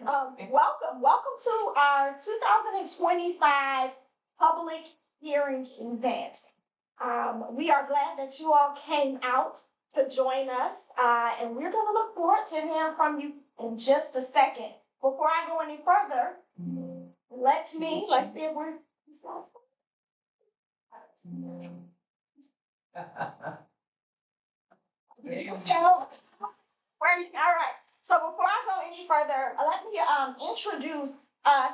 Welcome to our 2025 public hearing event. We are glad that you all came out to join us, and we're going to look forward to hearing from you in just a second. Before I go any further, let's see if we're. All right. So before I go any further, let me introduce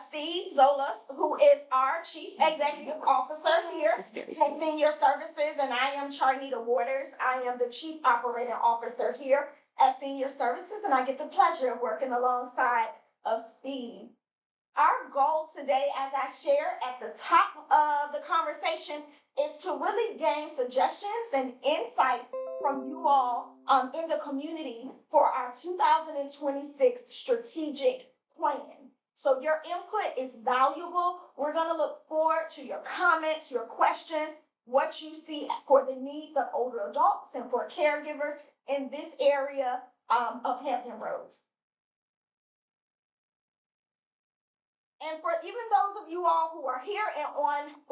Steve Zolas, who is our Chief Executive Officer here at Senior Services, and I am Charnita Waters. I am the Chief Operating Officer here at Senior Services, and I get the pleasure of working alongside of Steve. Our goal today, as I share at the top of the conversation, is to really gain suggestions and insights from you all in the community for our 2026 strategic plan. So your input is valuable. We're going to look forward to your comments, your questions, what you see for the needs of older adults and for caregivers in this area of Hampton Roads. And for even those of you all who are here and online,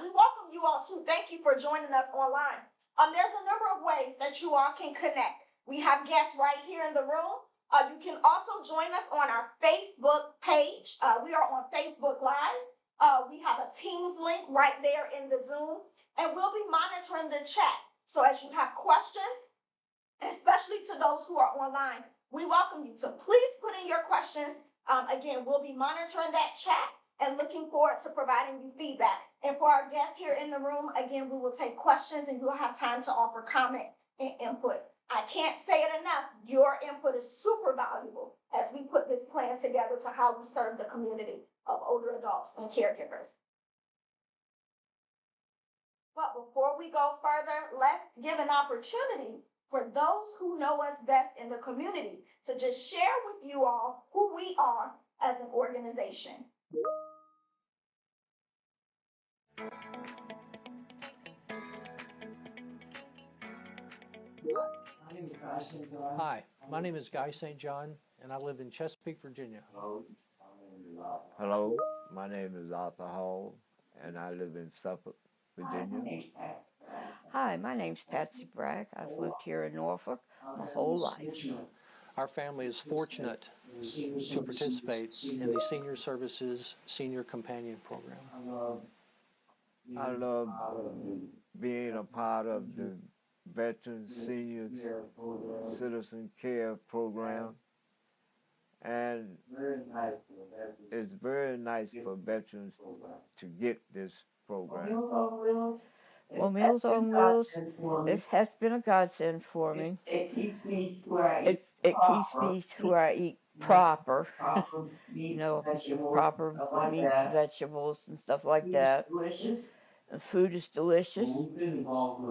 we welcome you all too. Thank you for joining us online. There's a number of ways that you all can connect. We have guests right here in the room. You can also join us on our Facebook page. We are on Facebook Live. We have a Teams link right there in the Zoom, and we'll be monitoring the chat. So as you have questions, especially to those who are online, we welcome you to please put in your questions. Again, we'll be monitoring that chat and looking forward to providing you feedback. And for our guests here in the room, again, we will take questions and you'll have time to offer comment and input. I can't say it enough. Your input is super valuable as we put this plan together to how we serve the community of older adults and caregivers. But before we go further, let's give an opportunity for those who know us best in the community to just share with you all who we are as an organization. Hi, my name is Guy St. John, and I live in Chesapeake, Virginia. Hello, my name is Arthur Hall, and I live in Suffolk, Virginia. Hi, my name's Patsy Bragg. I've lived here in Norfolk my whole life. Our family is fortunate to participate in the Senior Services Senior Companion Program. I love being a part of the Veteran Senior Citizen Care Program, and it's very nice for veterans to get this program. Well, Meals on Wheels, it has been a godsend for me. It keeps me to where I eat proper, proper meat, vegetables, and stuff like that. The food is delicious. Well, we've been involved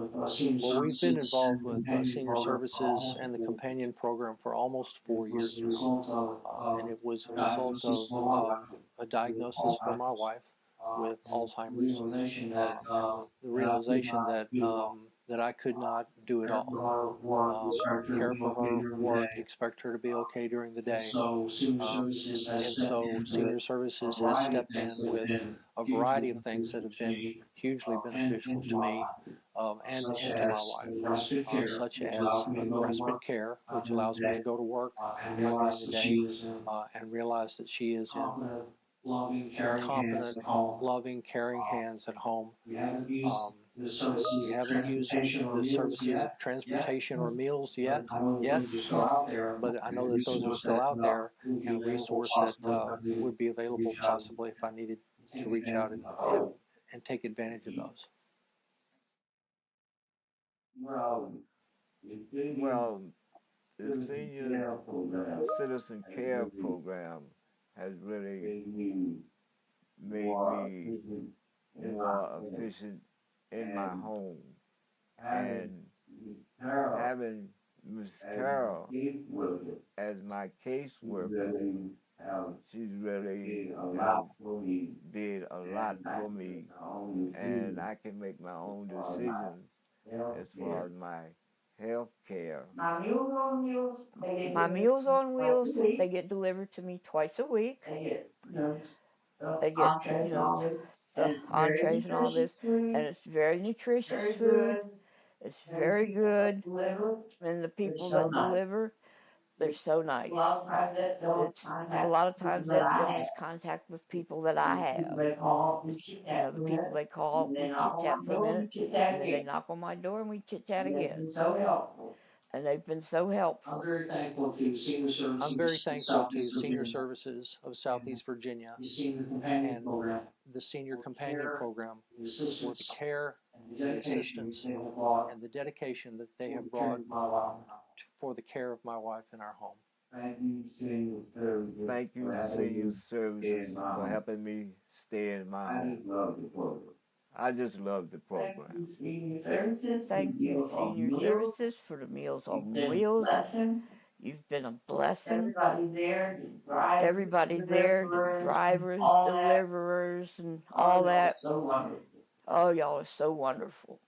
with Senior Services and the Companion Program for almost 4 years now, and it was a result of a diagnosis for my wife with Alzheimer's, and the realization that I could not do it all. Care for her, work, expect her to be okay during the day. And so Senior Services has stepped in with a variety of things that have been hugely beneficial to me and to my wife, such as respite care, which allows me to go to work during the day and realize that she is in competent, loving, caring hands at home. We haven't used the services of transportation or meals yet, but I know that those are still out there and a resource that would be available possibly if I needed to reach out and take advantage of those. Well, the Senior Citizen Care Program has really made me more efficient in my home. And having Ms. Carol as my caseworker, she's really did a lot for me, and I can make my own decisions as far as my health care. My Meals on Wheels, they get delivered to me twice a week. They get, the entrees and all this, and it's very nutritious food. It's very good, and the people that deliver, they're so nice. A lot of times that's the only contact with people that I have. The people they call, we chit chat for a minute, and then they knock on my door and we chit chat again. And they've been so helpful. I'm very thankful to Senior Services of Southeast Virginia and the Senior Companion Program for the care, the assistance, and the dedication that they have brought for the care of my wife in our home. Thank you, Senior Services, for helping me stay in my home. I just love the program. Thank you, Senior Services, for the Meals on Wheels. You've been a blessing. Everybody there, the drivers, deliverers, and all that. Oh, y'all are so wonderful.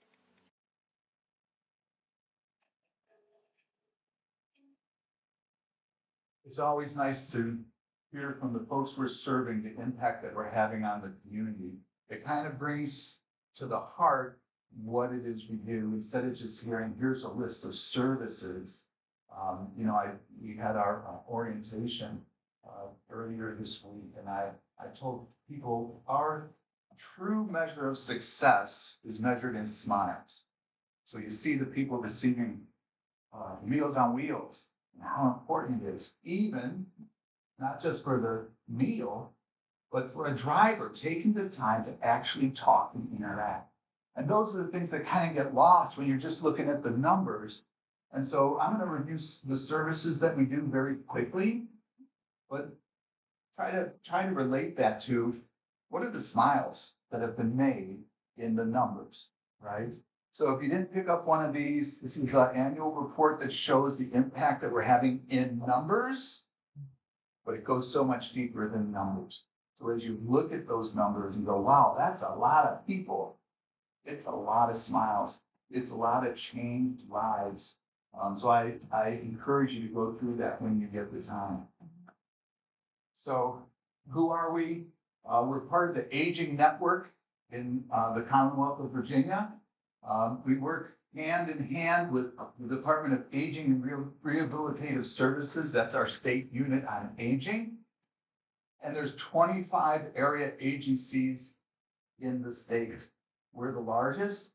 It's always nice to hear from the folks we're serving the impact that we're having on the community. It kind of brings to the heart what it is we do, instead of just hearing, here's a list of services. We had our orientation earlier this week, and I told people our true measure of success is measured in smiles. So you see the people receiving Meals on Wheels, and how important it is, even not just for the meal, but for a driver taking the time to actually talk and interact. And those are the things that kind of get lost when you're just looking at the numbers. And so I'm going to review the services that we do very quickly, but try to relate that to what are the smiles that have been made in the numbers, right? So if you didn't pick up one of these, this is an annual report that shows the impact that we're having in numbers, but it goes so much deeper than numbers. So as you look at those numbers and go, wow, that's a lot of people. It's a lot of smiles. It's a lot of changed lives. So I encourage you to go through that when you get the time. So who are we? We're part of the Aging Network in the Commonwealth of Virginia. We work hand in hand with the Department of Aging and Rehabilitative Services. That's our state unit on aging. And there's 25 area agencies in the state. We're the largest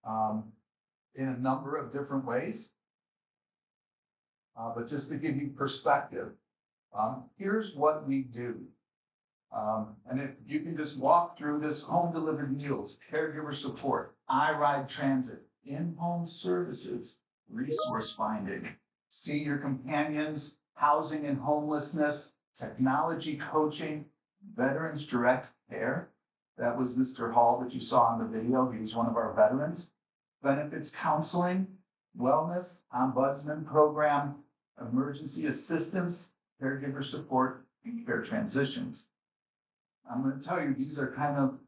in a number of different ways. But just to give you perspective, here's what we do. And if you can just walk through this: home delivered meals, caregiver support, I-Ride transit, in-home services, resource finding, senior companions, housing and homelessness, technology coaching, veterans direct care. That was Mr. Hall that you saw in the video. He was one of our veterans. Benefits counseling, wellness, ombudsman program, emergency assistance, caregiver support, and care transitions. I'm going to tell you, these are kind of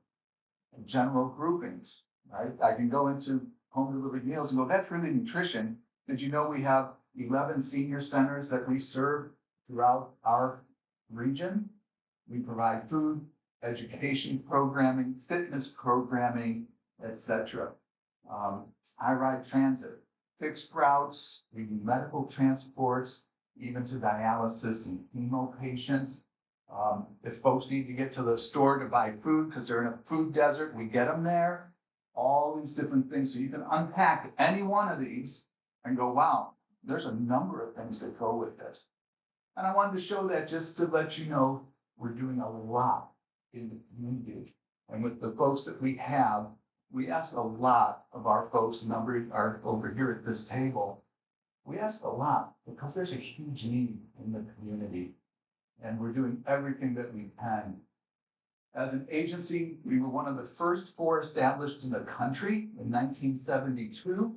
general groupings, right? I can go into home delivered meals and go, that's really nutrition. Did you know we have 11 senior centers that we serve throughout our region? We provide food, education programming, fitness programming, etc. I-Ride transit, fixed routes, we do medical transports, even to dialysis and chemo patients. If folks need to get to the store to buy food because they're in a food desert, we get them there. All these different things. So you can unpack any one of these and go, wow, there's a number of things that go with this. And I wanted to show that just to let you know we're doing a lot in the community. And with the folks that we have, we ask a lot of our folks, a number are over here at this table. We ask a lot because there's a huge need in the community. And we're doing everything that we can. As an agency, we were one of the first 4 established in the country in 1972.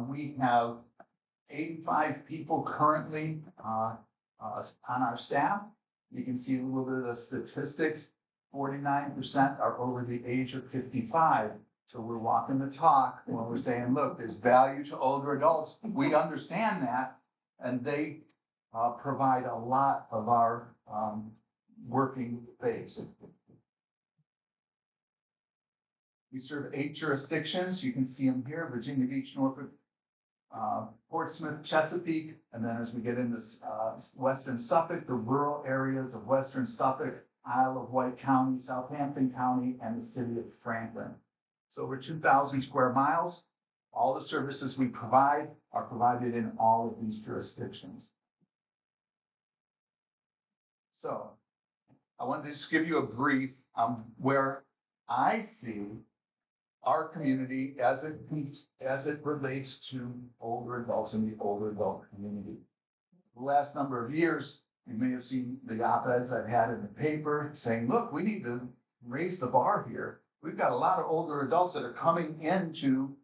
We have 85 people currently on our staff. You can see a little bit of the statistics. 49% are over the age of 55. So we're walking the talk when we're saying, look, there's value to older adults. We understand that. And they provide a lot of our working base. We serve 8 jurisdictions. You can see them here: Virginia Beach, Norfolk, Portsmouth, Chesapeake, and then as we get into Western Suffolk, the rural areas of Western Suffolk, Isle of Wight County, Southampton County, and the city of Franklin. So over 2,000 square miles. All the services we provide are provided in all of these jurisdictions. So I wanted to just give you a brief where I see our community as it relates to older adults in the older adult community. The last number of years, you may have seen the op-eds I've had in the paper saying, look, we need to raise the bar here. We've got a lot of older adults that are coming into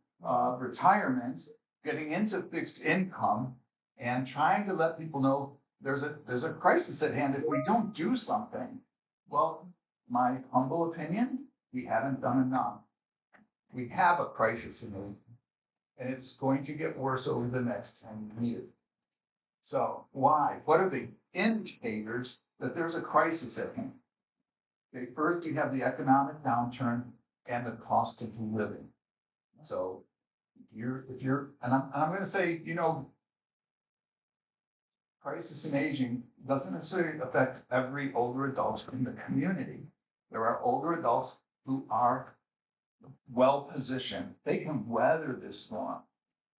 retirement, getting into fixed income, and trying to let people know there's a crisis at hand if we don't do something. Well, my humble opinion, we haven't done enough. We have a crisis in it, and it's going to get worse over the next 10 years. So why? What are the indicators that there's a crisis at hand? Okay, first, we have the economic downturn and the cost of living. So if you're, and I'm going to say, crisis in aging doesn't necessarily affect every older adult in the community. There are older adults who are well-positioned. They can weather this storm.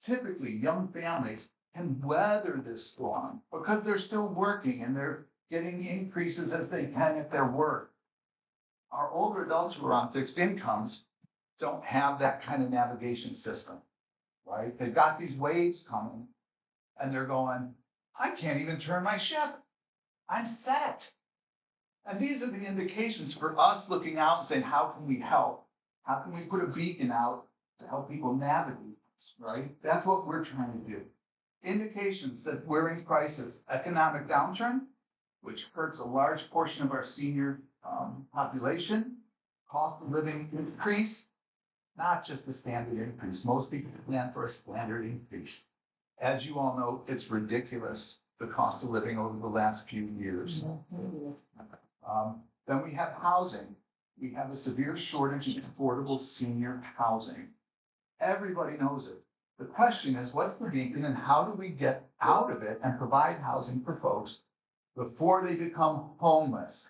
Typically, young families can weather this storm because they're still working and they're getting increases as they can at their work. Our older adults who are on fixed incomes don't have that kind of navigation system, right? They've got these waves coming and they're going, I can't even turn my ship. I'm set. And these are the indications for us looking out and saying, how can we help? How can we put a beacon out to help people navigate this, right? That's what we're trying to do. Indications that we're in crisis: economic downturn, which hurts a large portion of our senior population; cost of living increase, not just the standard increase. Most people plan for a standard increase. As you all know, it's ridiculous, the cost of living over the last few years. Then we have housing. We have a severe shortage of affordable senior housing. Everybody knows it. The question is, what's the beacon and how do we get out of it and provide housing for folks before they become homeless?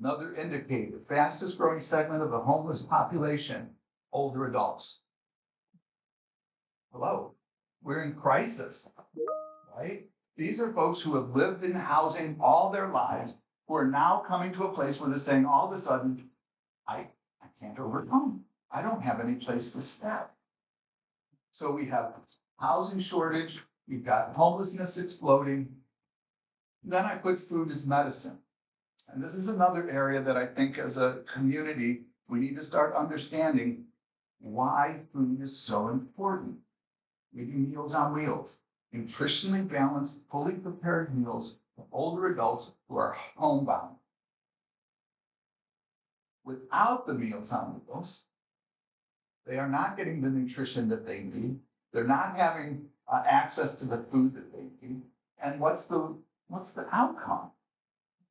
Another indicator: fastest growing segment of the homeless population, older adults. Hello, we're in crisis, right? These are folks who have lived in housing all their lives, who are now coming to a place where they're saying all of a sudden, I can't overcome. I don't have any place to step. So we have housing shortage, we've got homelessness exploding. Then I put food as medicine. And this is another area that I think as a community, we need to start understanding why food is so important. We do Meals on Wheels, nutritionally balanced, fully prepared meals for older adults who are homebound. Without the Meals on Wheels, they are not getting the nutrition that they need. They're not having access to the food that they need. And what's the outcome?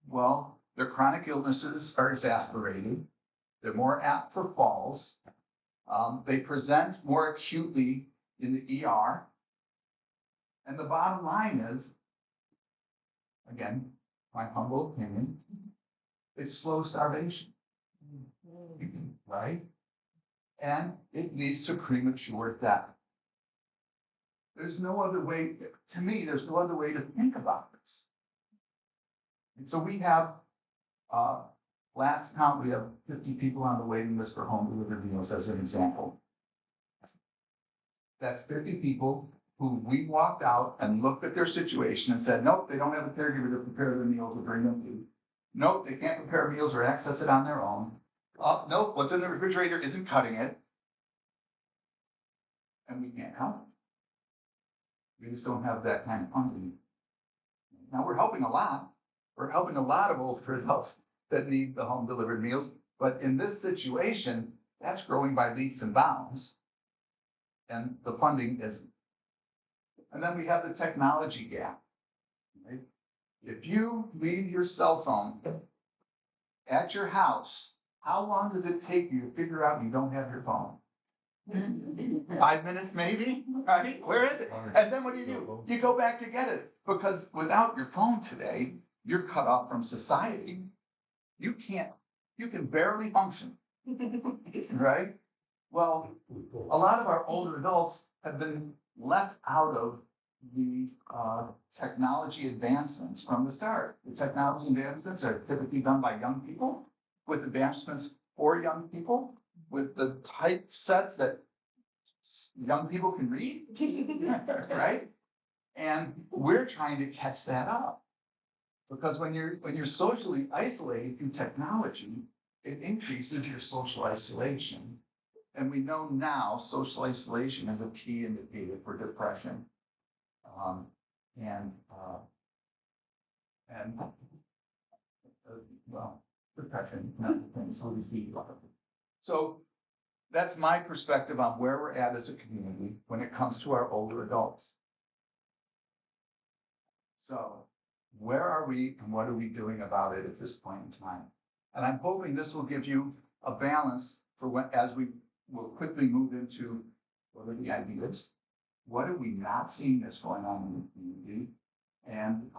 Well, their chronic illnesses are exacerbated. They're more apt for falls. They present more acutely in the ER. And the bottom line is, again, my humble opinion, it's slow starvation, right? And it leads to premature death. There's no other way, to me, there's no other way to think about this. And so we have, last count, we have 50 people on the waiting list for home delivered meals as an example. That's 50 people who we walked out and looked at their situation and said, nope, they don't have a caregiver to prepare the meals or bring them food. Nope, they can't prepare meals or access it on their own. Nope, what's in the refrigerator isn't cutting it. And we can't help. We just don't have that kind of funding. Now we're helping a lot. We're helping a lot of older adults that need the home delivered meals. But in this situation, That's growing by leaps and bounds. And the funding isn't. And then we have the technology gap. Right? If you leave your cell phone at your house, how long does it take you to figure out you don't have your phone? 5 minutes maybe, right? Where is it? And then what do? You go back to get it, because without your phone today, you're cut off from society. You can barely function, right? Well, a lot of our older adults have been left out of the technology advancements from the start. The technology advancements are typically done by young people, with advancements for young people, with the typesets that young people can read, right? And we're trying to catch that up. Because when you're socially isolated through technology, it increases your social isolation. And we know now social isolation is a key indicator for depression. Well, depression, mental things, so we see. So that's my perspective on where we're at as a community when it comes to our older adults. So where are we and what are we doing about it at this point in time? And I'm hoping this will give you a balance for when, as we will quickly move into what are the ideas, what are we not seeing that's going on in the community, and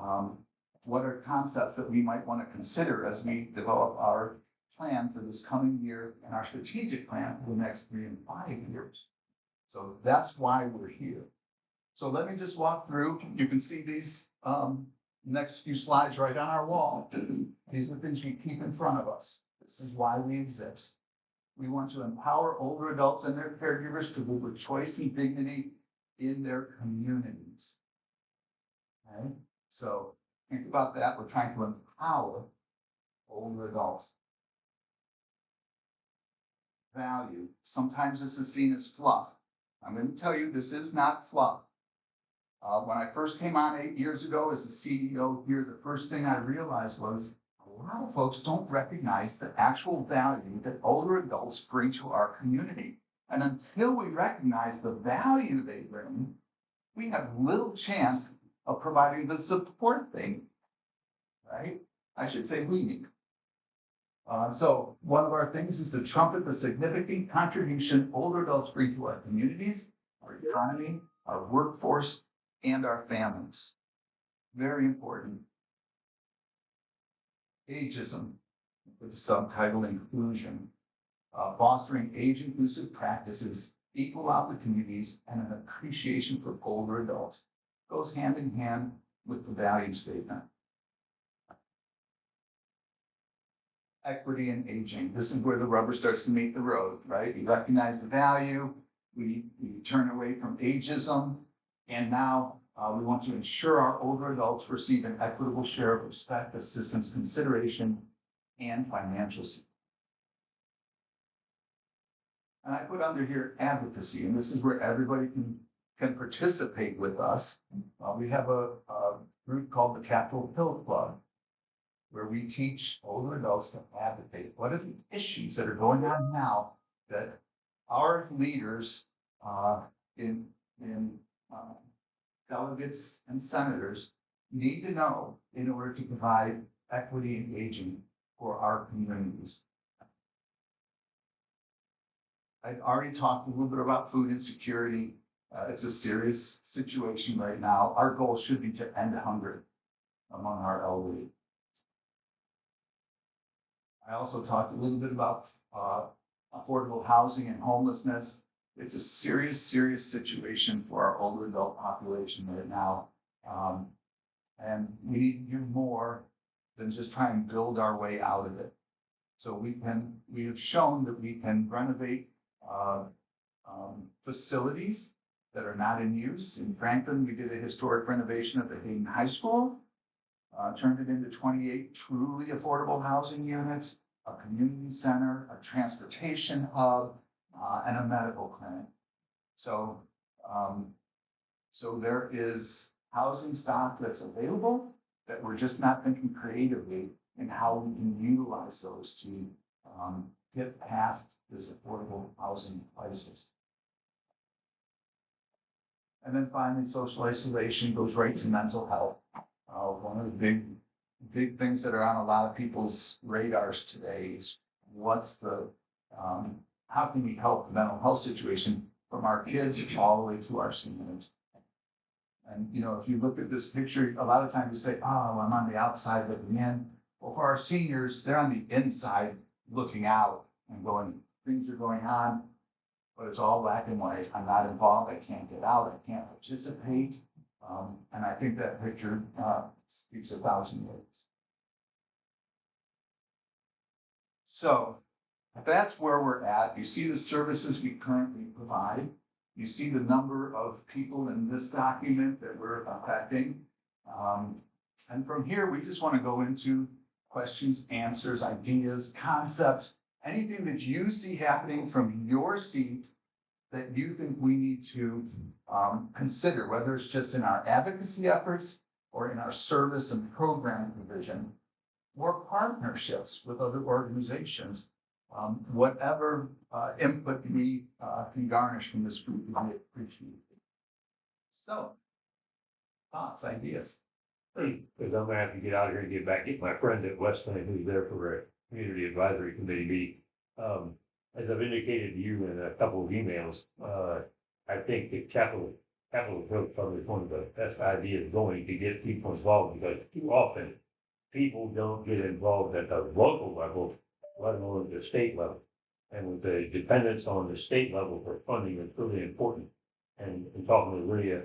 what are concepts that we might want to consider as we develop our plan for this coming year and our strategic plan for the next 3 and 5 years. So that's why we're here. So let me just walk through. You can see these next few slides right on our wall. These are things we keep in front of us. This is why we exist. We want to empower older adults and their caregivers to live with choice and dignity in their communities. Okay? So think about that. We're trying to empower older adults. Value. Sometimes this is seen as fluff. I'm going to tell you this is not fluff. When I first came on 8 years ago as the CEO here, the first thing I realized was a lot of folks don't recognize the actual value that older adults bring to our community. And until we recognize the value they bring, we have little chance of providing the support thing, right? I should say we need. So one of our things is to trumpet the significant contribution older adults bring to our communities, our economy, our workforce, and our families. Very important. Ageism, with the subtitle Inclusion, fostering age-inclusive practices, equal opportunities, and an appreciation for older adults. Goes hand in hand with the value statement. Equity and aging. This is where the rubber starts to meet the road, right? We recognize the value, we turn away from ageism, and now we want to ensure our older adults receive an equitable share of respect, assistance, consideration, and financial support. And I put under here advocacy, and this is where everybody can participate with us. We have a group called the Capitol Hill Club, where we teach older adults to advocate. What are the issues that are going on now that our leaders in delegates and senators need to know in order to provide equity and aging for our communities? I've already talked a little bit about food insecurity. It's a serious situation right now. Our goal should be to end hunger among our elderly. I also talked a little bit about affordable housing and homelessness. It's a serious, serious situation for our older adult population right now. And we need to do more than just try and build our way out of it. So we have shown that we can renovate facilities that are not in use. In Franklin, we did a historic renovation of the Hayden High School, turned it into 28 truly affordable housing units, a community center, a transportation hub, and a medical clinic. So, so there is housing stock that's available that we're just not thinking creatively in how we can utilize those to get past this affordable housing crisis. And then finally, social isolation goes right to mental health. One of the big things that are on a lot of people's radars today is how can we help the mental health situation from our kids all the way to our seniors? And, you know, if you look at this picture, a lot of times you say, oh, I'm on the outside looking in. Well, for our seniors, they're on the inside looking out and going, things are going on, but it's all black and white. I'm not involved. I can't get out. I can't participate. And I think that picture speaks 1,000 words. So that's where we're at. You see the services we currently provide. You see the number of people in this document that we're affecting. And from here, we just want to go into questions, answers, ideas, concepts, anything that you see happening from your seat that you think we need to consider, whether it's just in our advocacy efforts or in our service and program provision, or partnerships with other organizations. Whatever input we can garnish from this group, we appreciate. So, thoughts, ideas? Because I'm gonna have to get out of here and get my friend at Westland who's there for a community advisory committee meeting. As I've indicated to you in a couple of emails, I think the Capitol Hill Fund is one of the best ideas going to get people involved, because too often people don't get involved at the local level, let alone the state level. And with the dependence on the state level for funding is really important. And in talking to Lydia,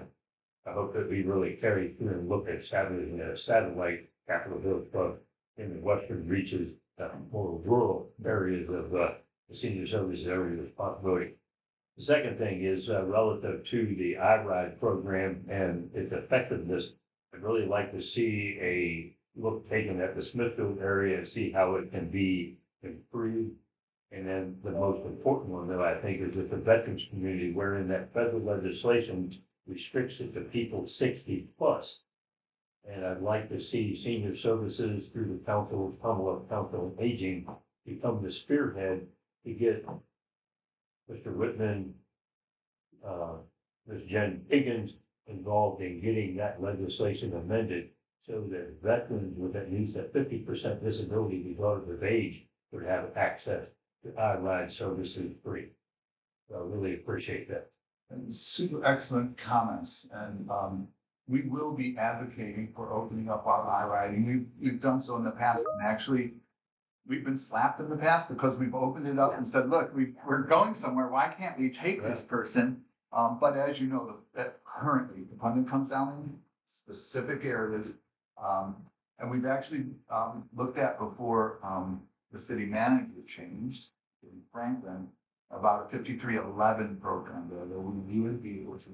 I hope that we really carry through and look at establishing a satellite Capitol Hill Club in the western reaches, more rural areas of the senior services area of responsibility. The second thing is relative to the iRide program and its effectiveness. I'd really like to see a look taken at the Smithfield area and see how it can be improved. And then the most important one, though, I think, is with the veterans community, wherein that federal legislation restricts it to people 60 plus. And I'd like to see senior services through the Commonwealth Council on Aging become the spearhead to get Mr. Whitman, Ms. Jen Higgins involved in getting that legislation amended so that veterans with at least a 50% disability regardless of age would have access to iRide services free. So I really appreciate that. And super excellent comments. And we will be advocating for opening up our iRiding. We've done so in the past, and actually we've been slapped in the past because we've opened it up and said, look, we're going somewhere. Why can't we take this person? But as you know, that currently the funding comes down in specific areas. And we've actually looked at before the city manager changed in Franklin about a 5311 program there that we would be able to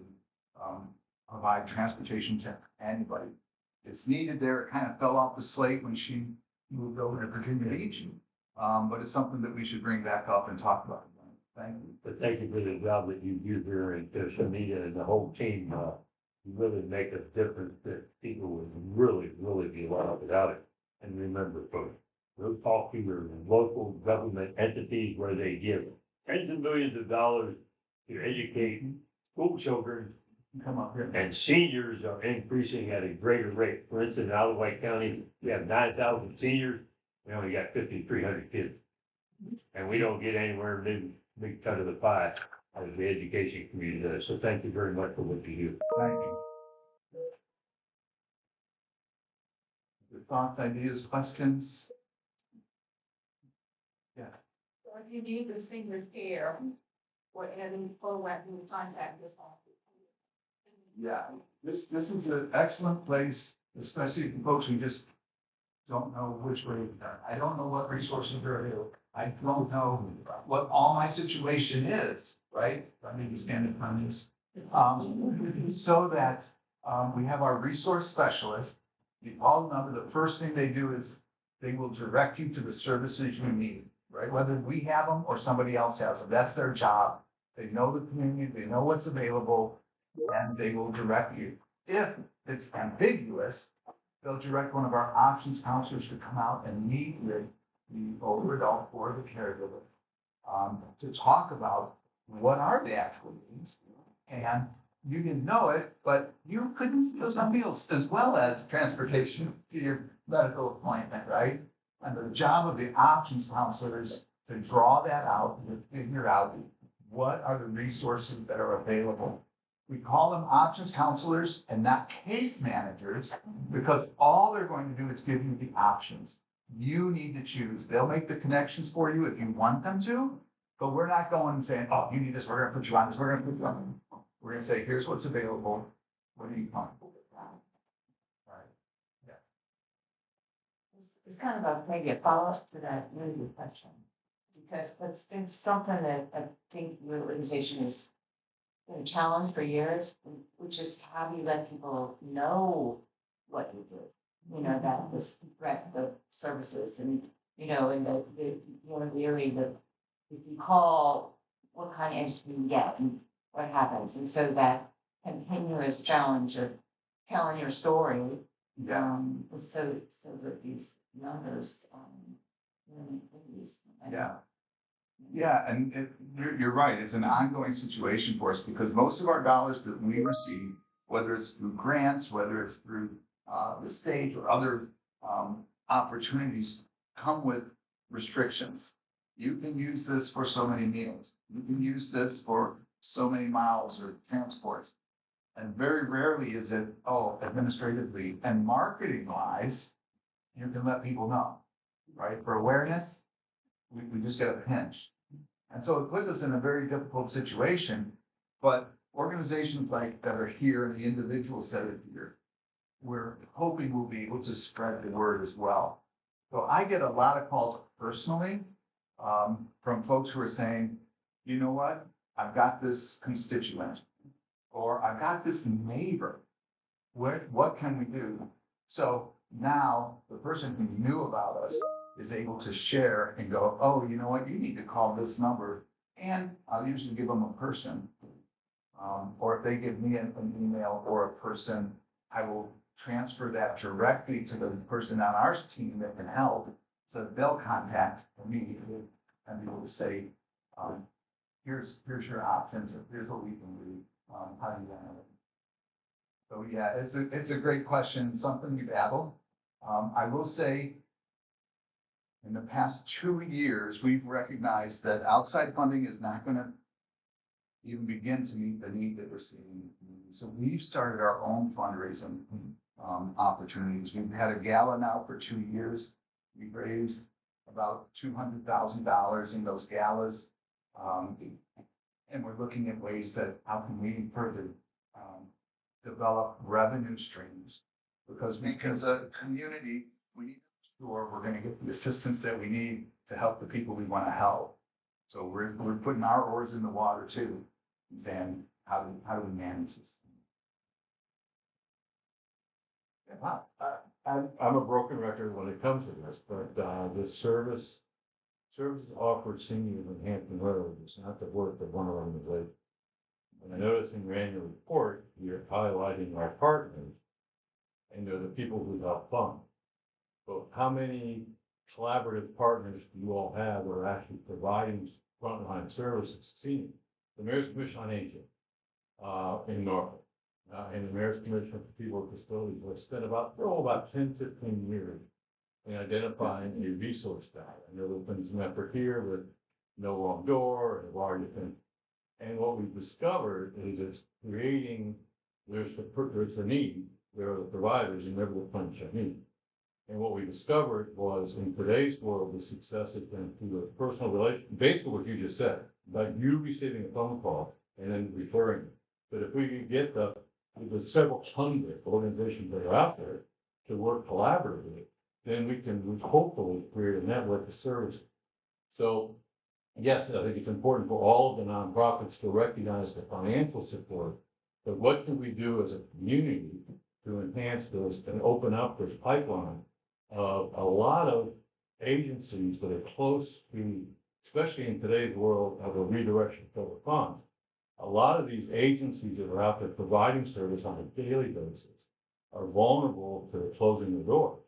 provide transportation to anybody. It's needed there. It kind of fell off the slate when she moved over to Virginia Beach. But it's something that we should bring back up and talk about. Thank you. But thank you for the job that you do here, and to Shanita and the whole team. You really make a difference that people would really be lost without it. And remember, folks, go talk to your local government entities where they give tens of millions of dollars to educate school children, Come up here. and seniors are increasing at a greater rate. For instance, in Alawite County, we have 9,000 seniors. We only got 5,300 kids. And we don't get anywhere near big cut of the pie as the education community does. So thank you very much for what you do. Thank you. Your thoughts, ideas, questions? So if you need the senior care or any program, you contact this office. Yeah, this is an excellent place, especially for folks who just don't know which way to turn. I don't know what resources are available. I don't know what all my situation is, right? I need to stand in front of this. So that we have our resource specialist. You call the number, the first thing they do is they will direct you to the services you need, right? Whether we have them or somebody else has them, that's their job. They know the community, they know what's available, and they will direct you. If it's ambiguous, they'll direct one of our options counselors to come out and meet with the older adult or the caregiver to talk about what are the actual needs. And you didn't know it, but you could use some meals as well as transportation to your medical appointment, right? And the job of the options counselor is to draw that out, to figure out what are the resources that are available. We call them options counselors and not case managers, because all they're going to do is give you the options. You need to choose. They'll make the connections for you if you want them to, but we're not going and saying, oh, you need this, we're gonna put you on this, we're gonna put you on. We're gonna say, here's what's available. What are you comfortable with? Right. It's kind of maybe a follow-up to that earlier question. Because that's been something that I think your organization has been a challenge for years, which is how do you let people know what you do? You know, that this breadth of services and, you know, and really if you call, what kind of answer you get and what happens? And so that continuous challenge of telling your story, Yeah. so that these numbers, really increase. Yeah. Yeah, and you're right, it's an ongoing situation for us, because most of our dollars that we receive, whether it's through grants, whether it's through the state or other opportunities, come with restrictions. You can use this for so many meals, you can use this for so many miles or transports. And very rarely is it, oh, administratively and marketing wise, you can let people know, right? For awareness, we just get a pinch. And so it puts us in a very difficult situation, but organizations like that are here and the individuals that are here, we're hoping we'll be able to spread the word as well. So I get a lot of calls personally from folks who are saying, you know what, I've got this constituent, or I've got this neighbor. What can we do? So now the person who knew about us is able to share and go, oh, you know what, you need to call this number. And I'll usually give them a person. Or if they give me an email or a person, I will transfer that directly to the person on our team that can help. So that they'll contact me and be able to say, here's your options, or here's what we can do. How do you handle it? So yeah, it's a great question, something we battle. I will say, in the past 2 years, we've recognized that outside funding is not going to even begin to meet the need that we're seeing. So we've started our own fundraising opportunities. We've had a gala now for 2 years. We've raised about $200,000 in those galas. And we're looking at ways that how can we further develop revenue streams, because as a community, we need to ensure we're going to get the assistance that we need to help the people we want to help. So we're putting our oars in the water too, and saying, how do we manage this? Yeah. I'm a broken record when it comes to this, but the services offered seniors in Hampton Road is not the work of one organization. And I noticed in your annual report, you're highlighting our partners, and they're the people who help fund. But how many collaborative partners do you all have that are actually providing frontline services to seniors? The Mayor's Commission on Aging in Norfolk, and the Mayor's Commission for People with Disabilities have spent about 10, 15 years in identifying a resource guide. I know there's been some effort here with No Wrong Door and a variety of things. And what we've discovered is it's creating, there's a need, there are the providers, and never will punch a need. And what we discovered was in today's world, the success has been through a personal relationship, basically what you just said, about you receiving a phone call and then referring it. But if we could get the several hundred organizations that are out there to work collaboratively, then we can hopefully create a network of services. So yes, I think it's important for all of the nonprofits to recognize the financial support, but what can we do as a community to enhance those and open up this pipeline of a lot of agencies that are close to, especially in today's world of a redirection of federal funds. A lot of these agencies that are out there providing service on a daily basis are vulnerable to closing the door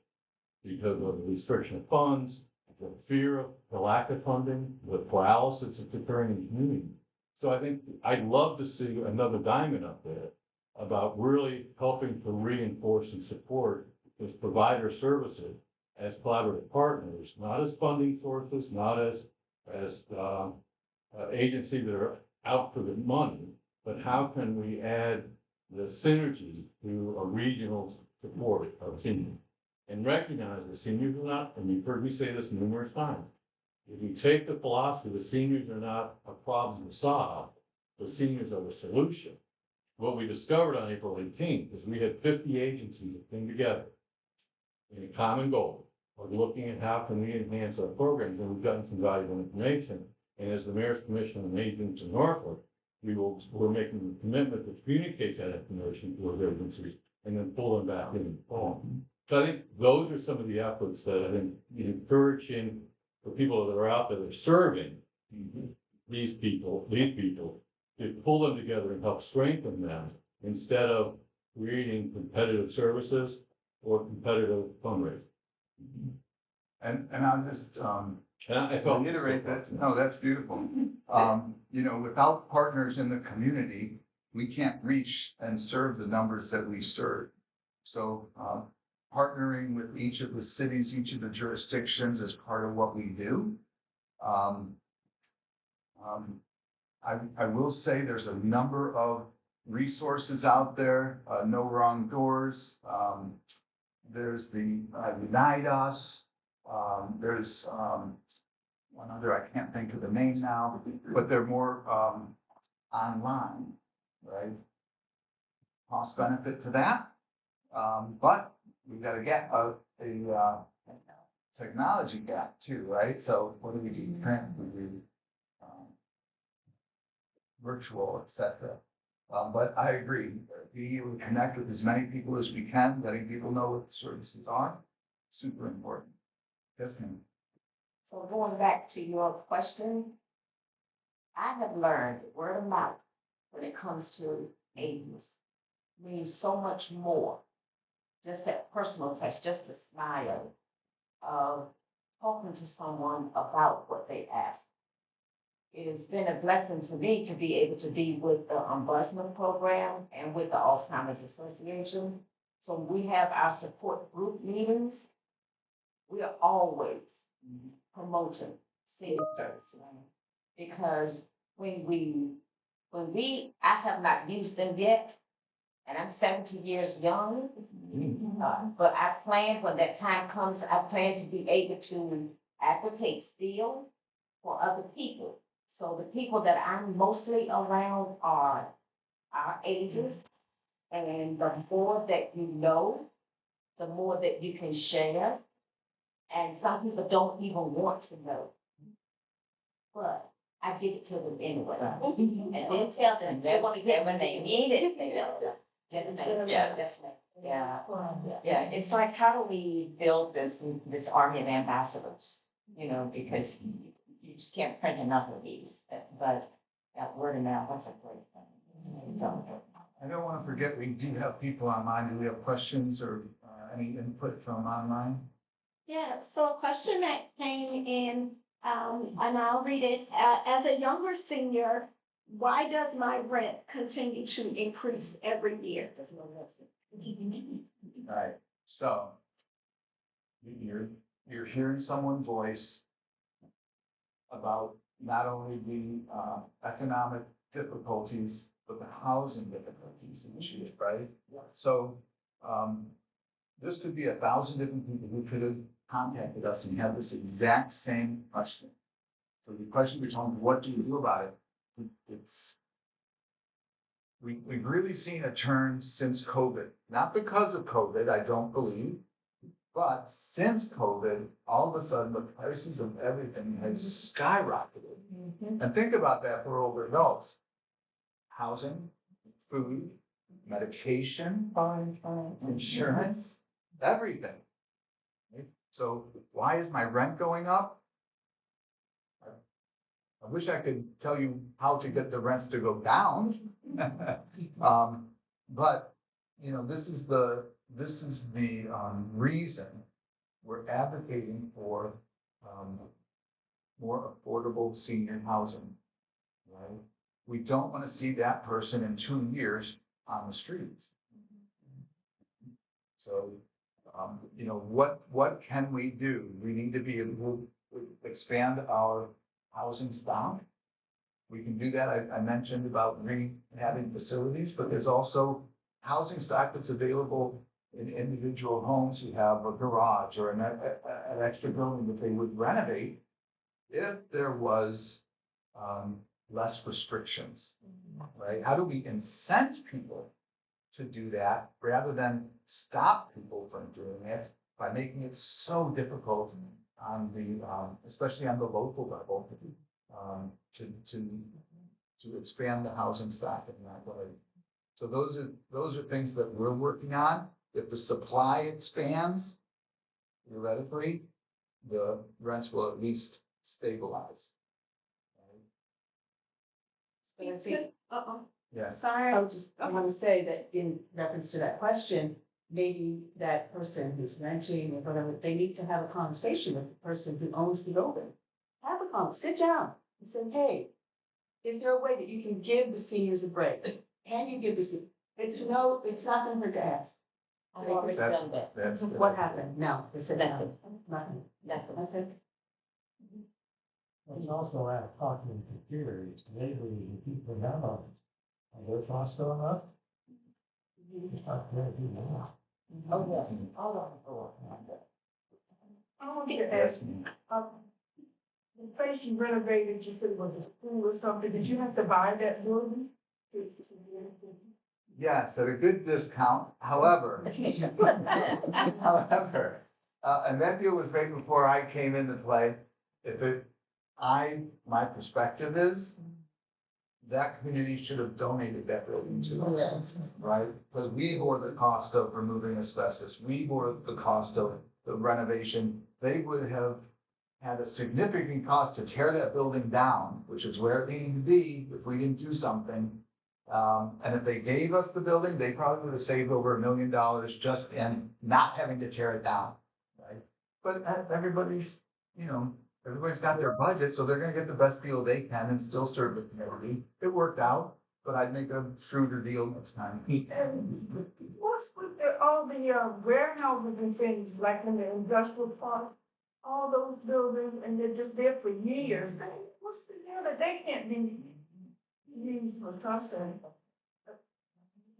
because of the restriction of funds, the fear of the lack of funding, the paralysis that's occurring in the community. So I think I'd love to see another diamond up there about really helping to reinforce and support those provider services as collaborative partners, not as funding sources, not as agencies that are out for the money, but how can we add the synergy to a regional support of seniors? And recognize the seniors are not, and you've heard me say this numerous times, if you take the philosophy, the seniors are not a problem to solve, the seniors are the solution. What we discovered on April 18th is we had 50 agencies that came together in a common goal of looking at how can we enhance our programs, and we've gotten some valuable information. And as the Mayor's Commission on Aging to Norfolk, we're making a commitment to communicate that information to those agencies and then pull them back in the fall. So I think those are some of the efforts that I think encouraging the people that are out there that are serving these people, to pull them together and help strengthen them instead of creating competitive services or competitive fundraising. And I'll just, And I felt reiterate that, no, that's beautiful. You know, without partners in the community, we can't reach and serve the numbers that we serve. So, partnering with each of the cities, each of the jurisdictions is part of what we do. I will say there's a number of resources out there, No Wrong Doors. There's the Unite Us. There's one other, I can't think of the name now, but they're more online, right? Cost benefit to that. But we've got to get a technology gap too, right? So what do we do? Print, we do virtual, etc. But I agree, being able to connect with as many people as we can, letting people know what the services are, super important. Yes, ma'am. So going back to your question, I have learned word of mouth when it comes to AIDS means so much more. Just that personal touch, just a smile of talking to someone about what they ask. It has been a blessing to me to be able to be with the Ombudsman Program and with the Alzheimer's Association. So we have our support group meetings. We are always promoting senior services because when I have not used them yet, and I'm 70 years young, but I plan when that time comes, I plan to be able to advocate still for other people. So the people that I'm mostly around are our ages, and the more that you know, the more that you can share. And some people don't even want to know, but I give it to them anyway. And then tell them if they want to get when they need it, they know. Yes, ma'am. Yeah. Yes, ma'am. Yeah, yeah, it's like, how do we build this army of ambassadors? You know, because you just can't print enough of these, but that word of mouth, that's a great thing. It's so important. I don't want to forget, we do have people online. Do we have questions or any input from online? Yeah, so a question that came in, and I'll read it. As a younger senior, why does my rent continue to increase every year? Right, so you're hearing someone's voice about not only the economic difficulties, but the housing difficulties in Michigan, right? So this could be 1,000 different people who could have contacted us and had this exact same question. So the question becomes, what do you do about it? We've really seen a turn since COVID, not because of COVID, I don't believe, but since COVID, all of a sudden the prices of everything has skyrocketed. And think about that for older adults. Housing, food, medication, insurance, everything. Right? So why is my rent going up? I wish I could tell you how to get the rents to go down. But you know, this is the reason we're advocating for um, more affordable senior housing, right? We don't want to see that person in 2 years on the streets. So, you know, what can we do? We need to be able to expand our housing stock. We can do that. I mentioned about rehabbing facilities, but there's also housing stock that's available in individual homes who have a garage or an extra building that they would renovate if there was less restrictions, right? How do we incent people to do that rather than stop people from doing it by making it so difficult on the, especially on the local level, to expand the housing stock in that way. So those are things that we're working on. If the supply expands, theoretically, the rents will at least stabilize. But I think, Yes. sorry, I want to say that in reference to that question, maybe that person who's renting or whatever, they need to have a conversation with the person who owns the building. Have a conversation, sit down and say, hey, is there a way that you can give the seniors a break? Can you give this? It's not going to hurt to ask. I've always That's- done that. That's good. What happened? No, they said Nothing. nothing. Nothing. Okay. It's also at talking to peers, lately, the people down on it. Are their costs going up? It's not very good now. Oh, yes, all over the board. I want to ask, the place you renovated, you said it was a school or something, did you have to buy that building? Yes, at a good discount. However, and that deal was made before I came into play. My perspective is that community should have donated that building to us, Yes. right? Because we bore the cost of removing asbestos. We bore the cost of the renovation. They would have had a significant cost to tear that building down, which is where it needed to be if we didn't do something. And if they gave us the building, they probably would have saved over $1 million just in not having to tear it down, right? But everybody's got their budget, so they're gonna get the best deal they can and still serve the community. It worked out, but I'd make a shrewder deal next time. And what's with all the warehouses and things, like in the industrial park, all those buildings, and they're just there for years? What's the deal that they can't be used for something?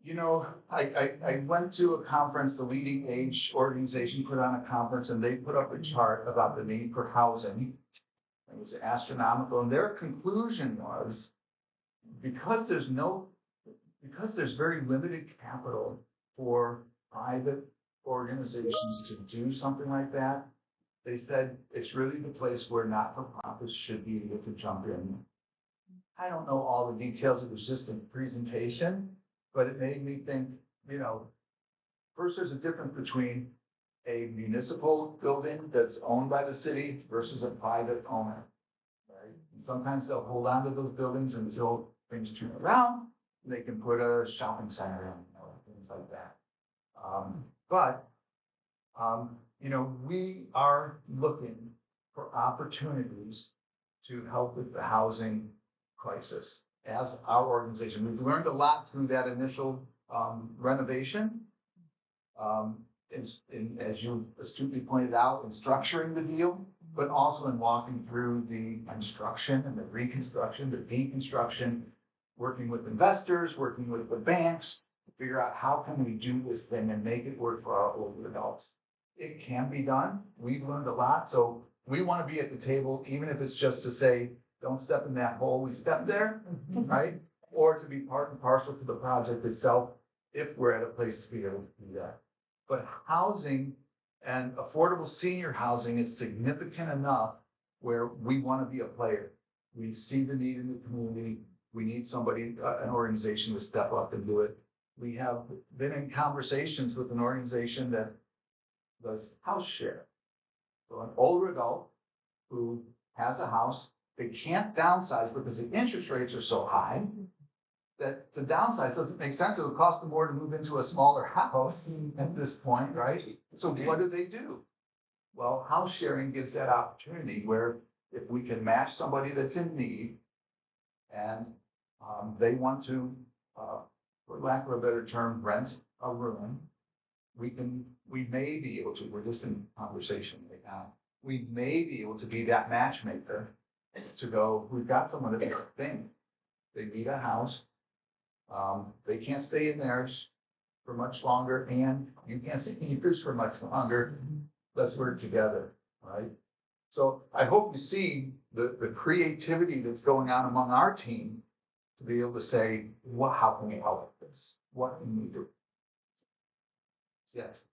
You know, I went to a conference, the Leading Age organization put on a conference, and they put up a chart about the need for housing. It was astronomical, and their conclusion was, because there's very limited capital for private organizations to do something like that, they said it's really the place where not-for-profits should be able to jump in. I don't know all the details, it was just a presentation, but it made me think, first there's a difference between a municipal building that's owned by the city versus a private owner, right? And sometimes they'll hold on to those buildings until things turn around, and they can put a shopping center in, things like that. We are looking for opportunities to help with the housing crisis as our organization. We've learned a lot through that initial renovation. As you astutely pointed out, in structuring the deal, but also in walking through the construction and the reconstruction, the deconstruction, working with investors, working with the banks, to figure out how can we do this thing and make it work for our older adults. It can be done. We've learned a lot. So we want to be at the table, even if it's just to say, don't step in that hole, we stepped there, right? Or to be part and parcel to the project itself, if we're at a place to be able to do that. But housing and affordable senior housing is significant enough where we want to be a player. We see the need in the community. We need somebody, an organization to step up and do it. We have been in conversations with an organization that does house share. So an older adult who has a house, they can't downsize because the interest rates are so high that to downsize doesn't make sense. It would cost them more to move into a smaller house at this point, right? So what do? Well, house sharing gives that opportunity where if we can match somebody that's in need and they want to, for lack of a better term, rent a room, we may be able to, we're just in conversation right now, we may be able to be that matchmaker to go, we've got someone that thing, they need a house, they can't stay in theirs for much longer, and you can't stay in yours for much longer, let's work together, right? So I hope you see the creativity that's going on among our team to be able to say, what, how can we help with this? What can we do? Yes.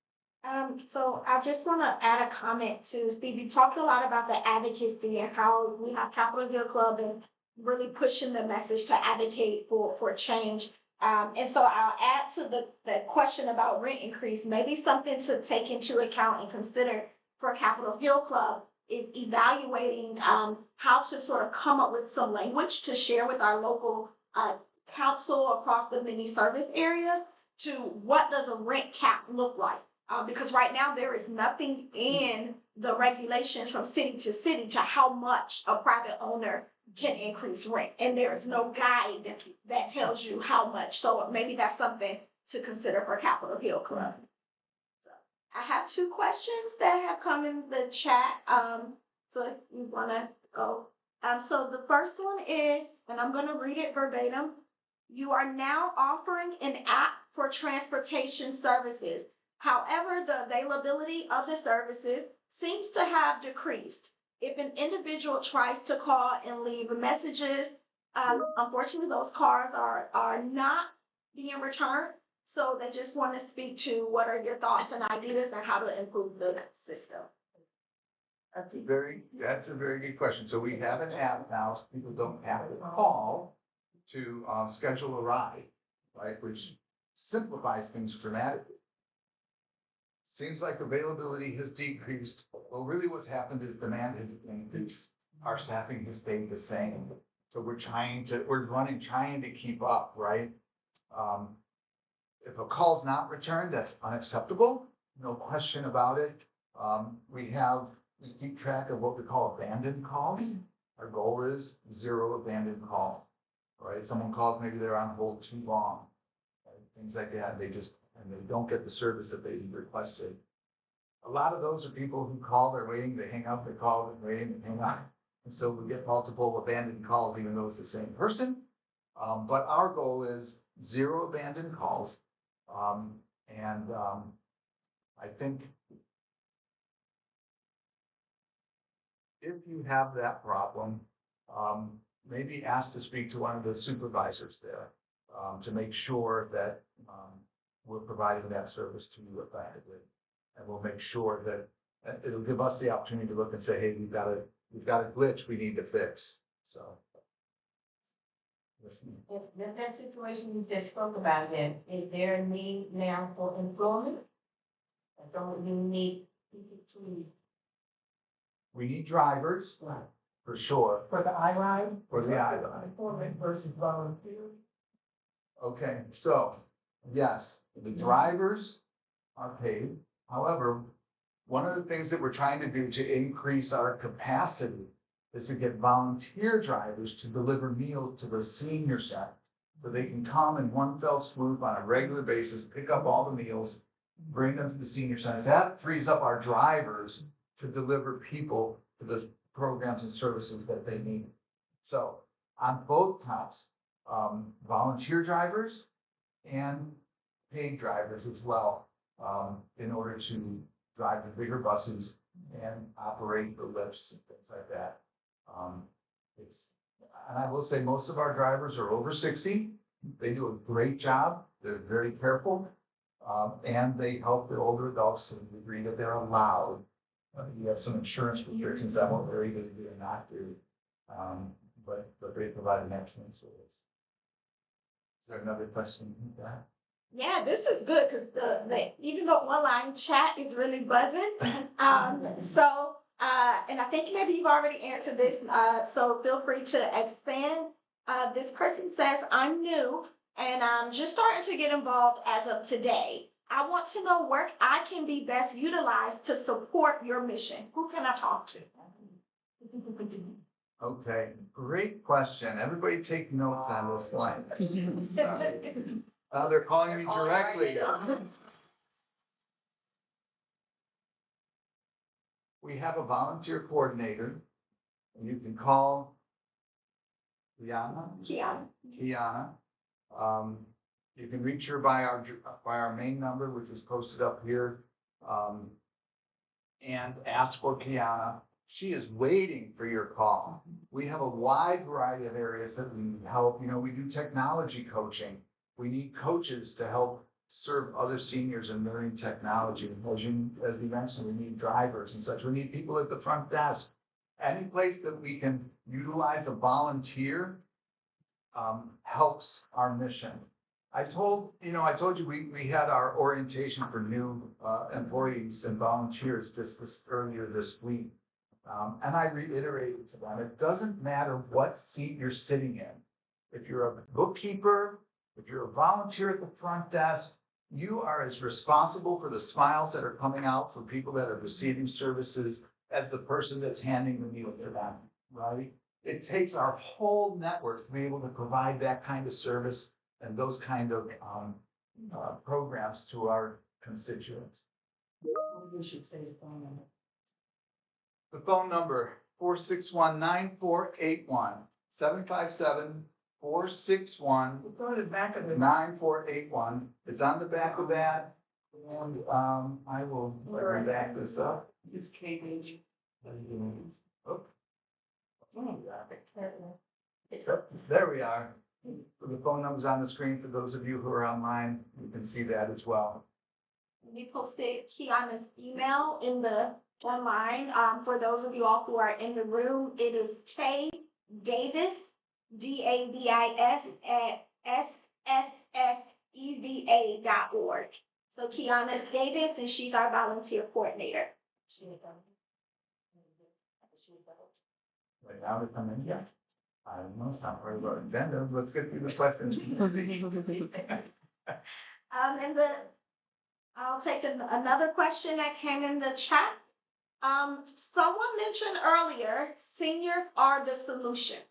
So I just want to add a comment to Steve. You talked a lot about the advocacy and how we have Capitol Hill Club and really pushing the message to advocate for change. And so I'll add to the question about rent increase, maybe something to take into account and consider for Capitol Hill Club is evaluating how to sort of come up with some language to share with our local council across the many service areas to what does a rent cap look like? Because right now there is nothing in the regulations from city to how much a private owner can increase rent. And there is no guide that tells you how much. So maybe that's something to consider for Capitol Hill Club. So I have 2 questions that have come in the chat. So if you wanna go. So the first one is, and I'm gonna read it verbatim. You are now offering an app for transportation services. However, the availability of the services seems to have decreased. If an individual tries to call and leave messages, unfortunately, those calls are not being returned. So they just want to speak to what are your thoughts and ideas and how to improve the system. That's a very good question. So we have an app now, so people don't have to call to schedule a ride, right? Which simplifies things dramatically. Seems like availability has decreased. Well, really what's happened is demand has increased. Our staffing has stayed the same. So we're trying to keep up, right? If a call's not returned, that's unacceptable. No question about it. We keep track of what we call abandoned calls. Our goal is 0 abandoned calls, right? Someone calls, maybe they're on hold too long, right? Things like that. They don't get the service that they requested. A lot of those are people who call, they're waiting, they hang up, they call, they're waiting, they hang up. And so we get multiple abandoned calls, even though it's the same person. But our goal is 0 abandoned calls. I think if you have that problem, maybe ask to speak to one of the supervisors there to make sure that we're providing that service to you effectively. And we'll make sure that it'll give us the opportunity to look and say, hey, we've got a glitch we need to fix. So. If that situation you just spoke about, then is there a need now for employment? So you need people to. We need drivers, for sure. For the iRide? For the iRide. Employment versus volunteer. Okay, so, yes, the drivers are paid. However, one of the things that we're trying to do to increase our capacity is to get volunteer drivers to deliver meals to the senior center. So they can come in one fell swoop on a regular basis, pick up all the meals, bring them to the senior centers. That frees up our drivers to deliver people to the programs and services that they need. So on both counts, volunteer drivers and paid drivers as well, in order to drive the bigger buses and operate the lifts and things like that. And I will say most of our drivers are over 60. They do a great job. They're very careful. And they help the older adults to the degree that they're allowed. You have some insurance restrictions that won't very easy to do or not do. But they provide an excellent service. Is there another question with that? Yeah, this is good because even the online chat is really buzzing. And I think maybe you've already answered this, so feel free to expand. This person says, I'm new and I'm just starting to get involved as of today. I want to know where I can be best utilized to support your mission. Who can I talk to? Okay, great question. Everybody take notes on this one. They're calling me directly. We have a volunteer coordinator, and you can call Kiana. You can reach her by our main number, which is posted up here, and ask for Kiana. She is waiting for your call. We have a wide variety of areas that we need help. You know, we do technology coaching. We need coaches to help serve other seniors in learning technology. As we mentioned, we need drivers and such. We need people at the front desk. Any place that we can utilize a volunteer helps our mission. I told you we had our orientation for new employees and volunteers earlier this week. And I reiterated to them, it doesn't matter what seat you're sitting in. If you're a bookkeeper, if you're a volunteer at the front desk, you are as responsible for the smiles that are coming out for people that are receiving services as the person that's handing the meals to them, right? It takes our whole network to be able to provide that kind of service and those kind of programs to our constituents. We should say his phone number. The phone number, 461-9481, 757-461-9481. It's on the back of the. It's on the back of that, and I will back this up. It's KH. Oh. There we are. The phone number's on the screen for those of you who are online. You can see that as well. We posted Kiana's email in the online. For those of you all who are in the room, it is kdavis, DAVIS @ssseva.org. So Kiana Davis, and she's our volunteer coordinator. Right now to come in, yes. I don't know, it's not part of our agenda. Let's get through the questions. I'll take another question that came in the chat. Someone mentioned earlier, seniors are the solution.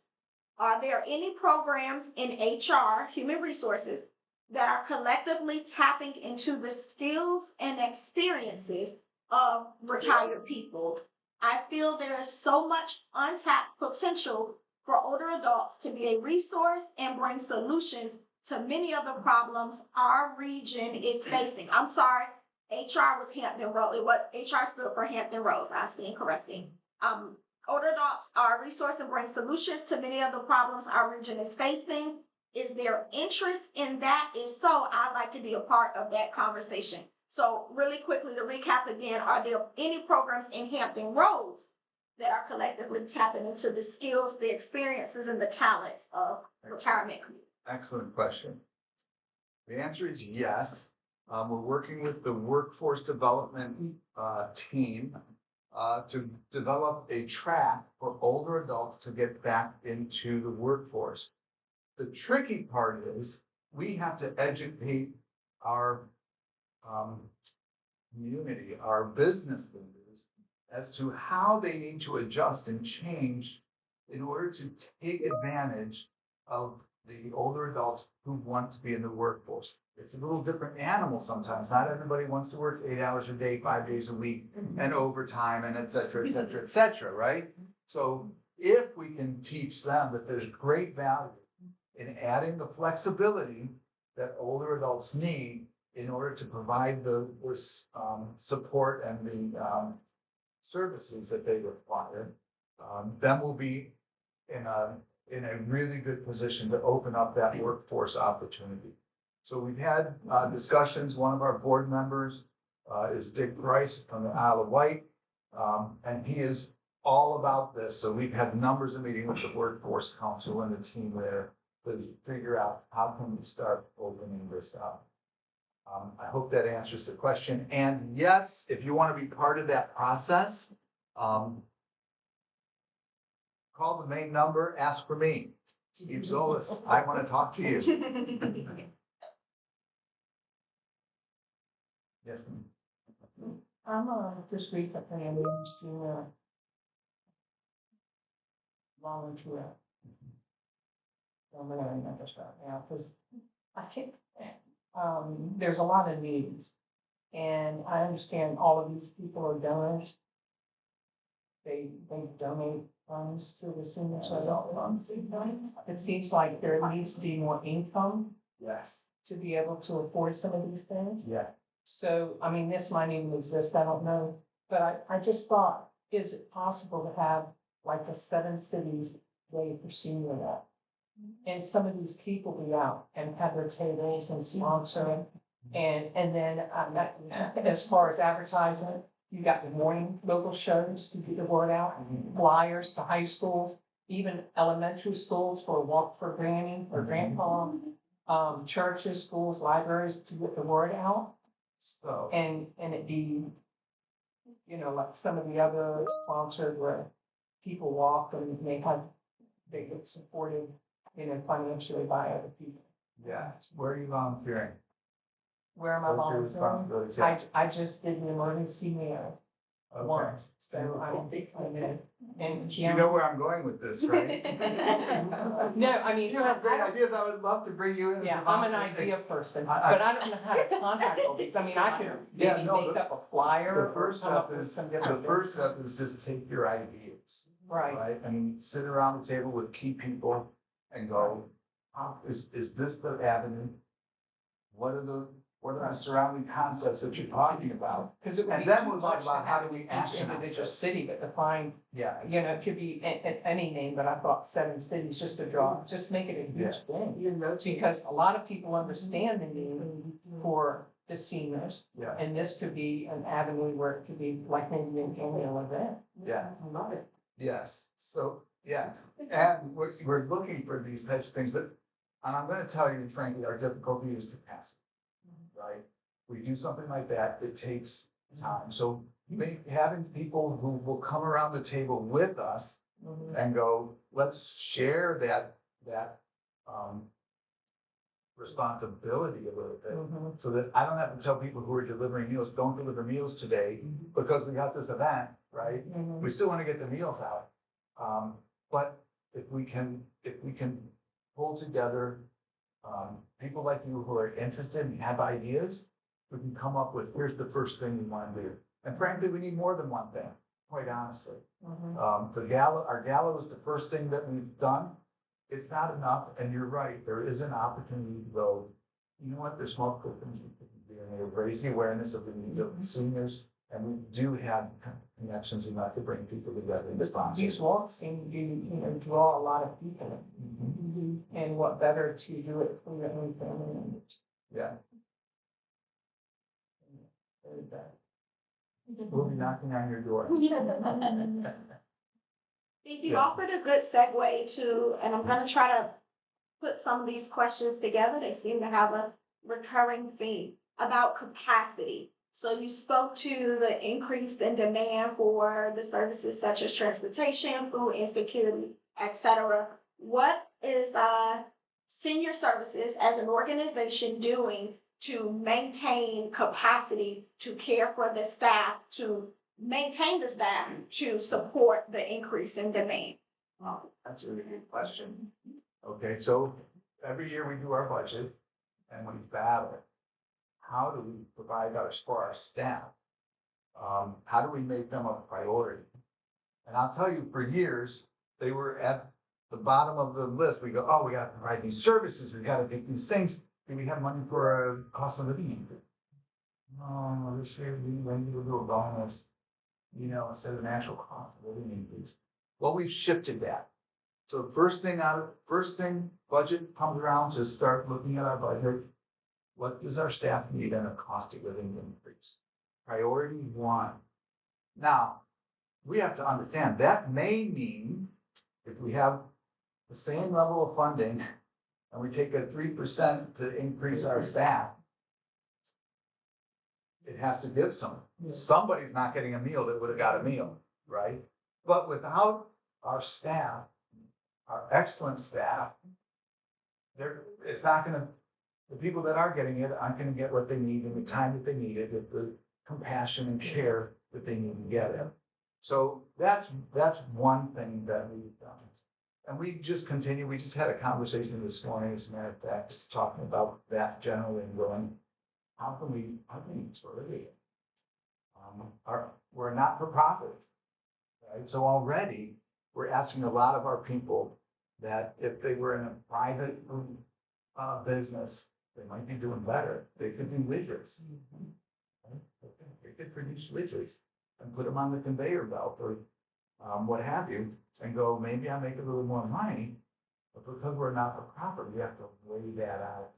Are there any programs in HR, human resources, that are collectively tapping into the skills and experiences of retired people? I feel there is so much untapped potential for older adults to be a resource and bring solutions to many of the problems our region is facing. I'm sorry, HR was Hampton Roads. What HR stood for Hampton Roads. I stand correcting. Older adults are a resource and bring solutions to many of the problems our region is facing. Is there interest in that? If so, I'd like to be a part of that conversation. So really quickly to recap again, are there any programs in Hampton Roads that are collectively tapping into the skills, the experiences, and the talents of retirement community? Excellent question. The answer is yes. We're working with the workforce development team to develop a track for older adults to get back into the workforce. The tricky part is we have to educate our community, our business leaders, as to how they need to adjust and change in order to take advantage of the older adults who want to be in the workforce. It's a little different animal sometimes. Not everybody wants to work 8 hours a day, 5 days a week, and overtime, and et cetera, et cetera, et cetera, right? So if we can teach them that there's great value in adding the flexibility that older adults need in order to provide the support and the services that they require, then we'll be in a really good position to open up that workforce opportunity. So we've had discussions. One of our board members is Dick Price from the Isle of Wight, and he is all about this. So we've had numbers of meetings with the Workforce Council and the team there to figure out how can we start opening this up. I hope that answers the question. And yes, if you want to be part of that process, call the main number, ask for me, Steve Zolas. I want to talk to you. Yes, ma'am. I'm just recently a new senior volunteer. I'm gonna remember this right now, because I think, there's a lot of needs. And I understand all of these people are donors. They donate funds to the senior center funds. It seems like there needs to be more income Yes, to be able to afford some of these things. yeah. So, I mean, this might even exist, I don't know, but I just thought, is it possible to have like a 7 cities day for senior night? And some of these people be out and have their tables and sponsoring, and then, as far as advertising, you got the morning local shows to get the word out, flyers to high schools, even elementary schools for a walk for granny or grandpa, churches, schools, libraries to get the word out. So, And it be, like some of the other sponsored where people walk and they get supported, financially by other people. yeah, where are you volunteering? Where am I What's your volunteering? responsibilities? I just did the emergency mayor Okay. once, so I don't think I did. And You know where I'm going with this, right? No, I mean. You have great I- ideas, I would love to bring you in. as a Yeah, I'm an volunteer. idea person, I- but I don't know how to contact all these. I mean, I could Yeah, maybe no, make the- up a flyer The or first come step up with is, some the different. first step is just take your ideas. Right. I mean, sit around the table with key people and go, is this the avenue? What are the surrounding concepts that you're talking about? Because it would And be then too we'll talk much to about how have do we each action individual this. city, but to find, Yeah. it could be any name, but I thought 7 cities just to draw, just make it a huge thing. Because a lot of people understand the need for the seniors, Yeah, and this could be an avenue where it could be like maybe an annual event. yeah, I love it. yes, so, yeah, and we're looking for these types of things that, and I'm gonna tell you frankly, our difficulty is capacity, right? We do something like that, it takes time, so having people who will come around the table with us and go, let's share that responsibility a little bit, so that I don't have to tell people who are delivering meals, don't deliver meals today, because we got this event, right? We still wanna get the meals out. But if we can pull together, people like you who are interested and have ideas, we can come up with, here's the first thing we wanna do. And frankly, we need more than one thing, quite honestly. Our gala was the first thing that we've done. It's not enough, and you're right, there is an opportunity to go, you know what, there's multiple things we can do, and they raise the awareness of the needs of the seniors, and we do have connections enough to bring people together and sponsor. These walks seem to, draw a lot of people. And what better to do it for your own family members? Yeah, Very bad. we'll be knocking on your door. If you Yes. offered a good segue to, and I'm gonna try to put some of these questions together, they seem to have a recurring theme about capacity. So you spoke to the increase in demand for the services such as transportation, food insecurity, et cetera. What is senior services as an organization doing to maintain capacity to care for the staff, to maintain the staff to support the increase in demand? That's a really good question. Okay, so every year we do our budget and we battle. How do we provide ours for our staff? How do we make them a priority? And I'll tell you, for years, they were at the bottom of the list. We go, oh, we gotta provide these services, we gotta get these things. Do we have money for a cost of living increase? No, this year we maybe we'll do a bonus, instead of an actual cost of living increase. Well, we've shifted that. So first thing budget comes around to start looking at our budget. What does our staff need in a cost of living increase? Priority 1. Now, we have to understand that may mean if we have the same level of funding and we take a 3% to increase our staff, it has to give some. Somebody's not getting a meal that would have got a meal, right? But without our staff, our excellent staff, it's not gonna the people that are getting it aren't gonna get what they need in the time that they need it, with the compassion and care that they need to get it. So that's one thing that we've done. And we just continue, we just had a conversation this morning, as a matter of fact, talking about that generally and going, how can we further it? We're not for profit, right? So already, we're asking a lot of our people that if they were in a private business, they might be doing better. They could do widgets. Right? They could produce widgets and put them on the conveyor belt or what have you, and go, maybe I make a little more money, but because we're not for profit, we have to weigh that out.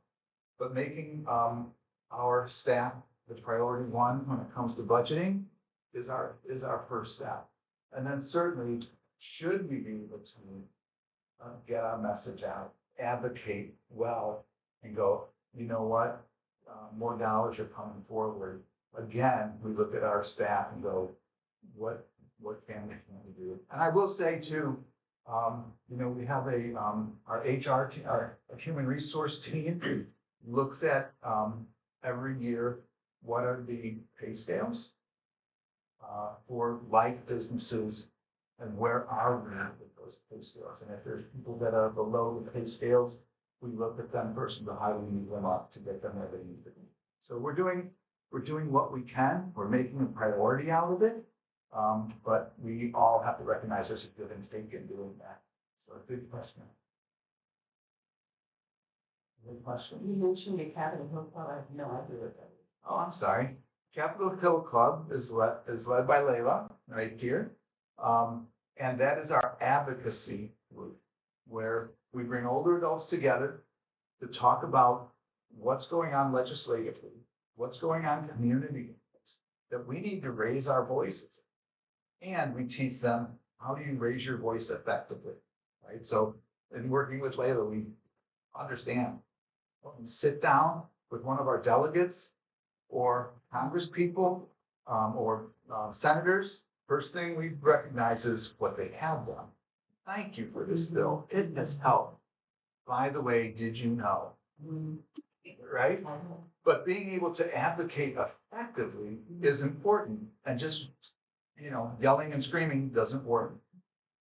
But making our staff the priority one when it comes to budgeting is our first step. And then certainly, should we be able to get our message out, advocate well, and go, you know what, more dollars are coming forward. Again, we look at our staff and go, what can we do? And I will say too, we have our HR team, our human resource team looks at every year, what are the pay scales for like businesses and where are we with those pay scales? And if there's people that are below the pay scales, we look at them first and go, how do we move them up to get them where they need to be? So we're doing what we can. We're making a priority out of it. But we all have to recognize there's a give and take in doing that. So a good question. Good question. You mentioned the Capitol Hill Club. I have no idea what that is. Oh, I'm sorry. Capitol Hill Club is led by Layla right here. And that is our advocacy group where we bring older adults together to talk about what's going on legislatively, what's going on community, that we need to raise our voices. And we teach them, how do you raise your voice effectively, right? So in working with Layla, we understand when we sit down with one of our delegates or Congress people or senators, first thing we recognize is what they have done. Thank you for this bill. It has helped. By the way, did you know? Right? But being able to advocate effectively is important, and just yelling and screaming doesn't work,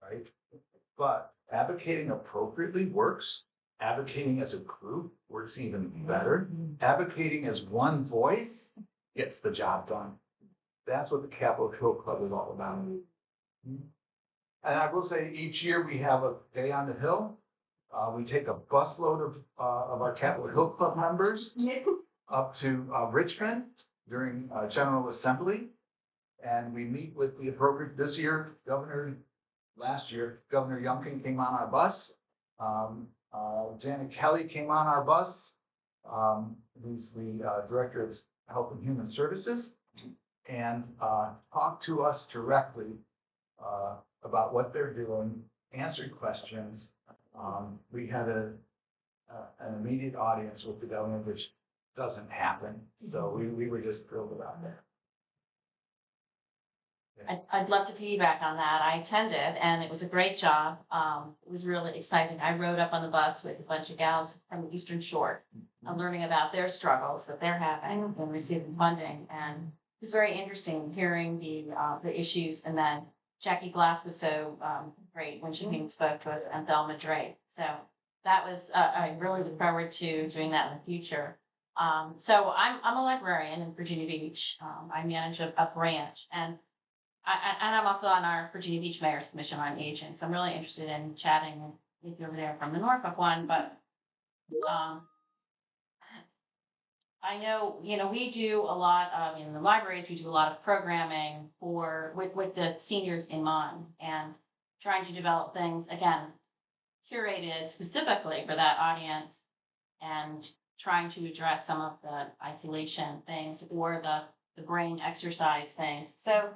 right? But advocating appropriately works. Advocating as a group works even better. Advocating as one voice gets the job done. That's what the Capitol Hill Club is all about. And I will say, each year we have a day on the Hill. We take a busload of our Capitol Hill Club members up to Richmond during General Assembly. And we meet with the appropriate, last year, Governor Youngkin came on our bus. Janet Kelly came on our bus, who's the Director of Health and Human Services, and talked to us directly about what they're doing, answered questions. We had an immediate audience with the governor, which doesn't happen. So we were just thrilled about that. I'd love to piggyback on that. I attended and it was a great job. It was really exciting. I rode up on the bus with a bunch of gals from the Eastern Shore and learning about their struggles that they're having and receiving funding. And it was very interesting hearing the issues. And then Jackie Glass was so great when she came and spoke to us, and Thelma Drake. So that was, I really look forward to doing that in the future. So I'm a librarian in Virginia Beach. I manage a branch, and I'm also on our Virginia Beach Mayor's Commission on Aging, so I'm really interested in chatting with you over there from the Norfolk one. But I know, we do a lot of, in the libraries, we do a lot of programming with the seniors in mind, and trying to develop things, again, curated specifically for that audience, and trying to address some of the isolation things or the brain exercise things. So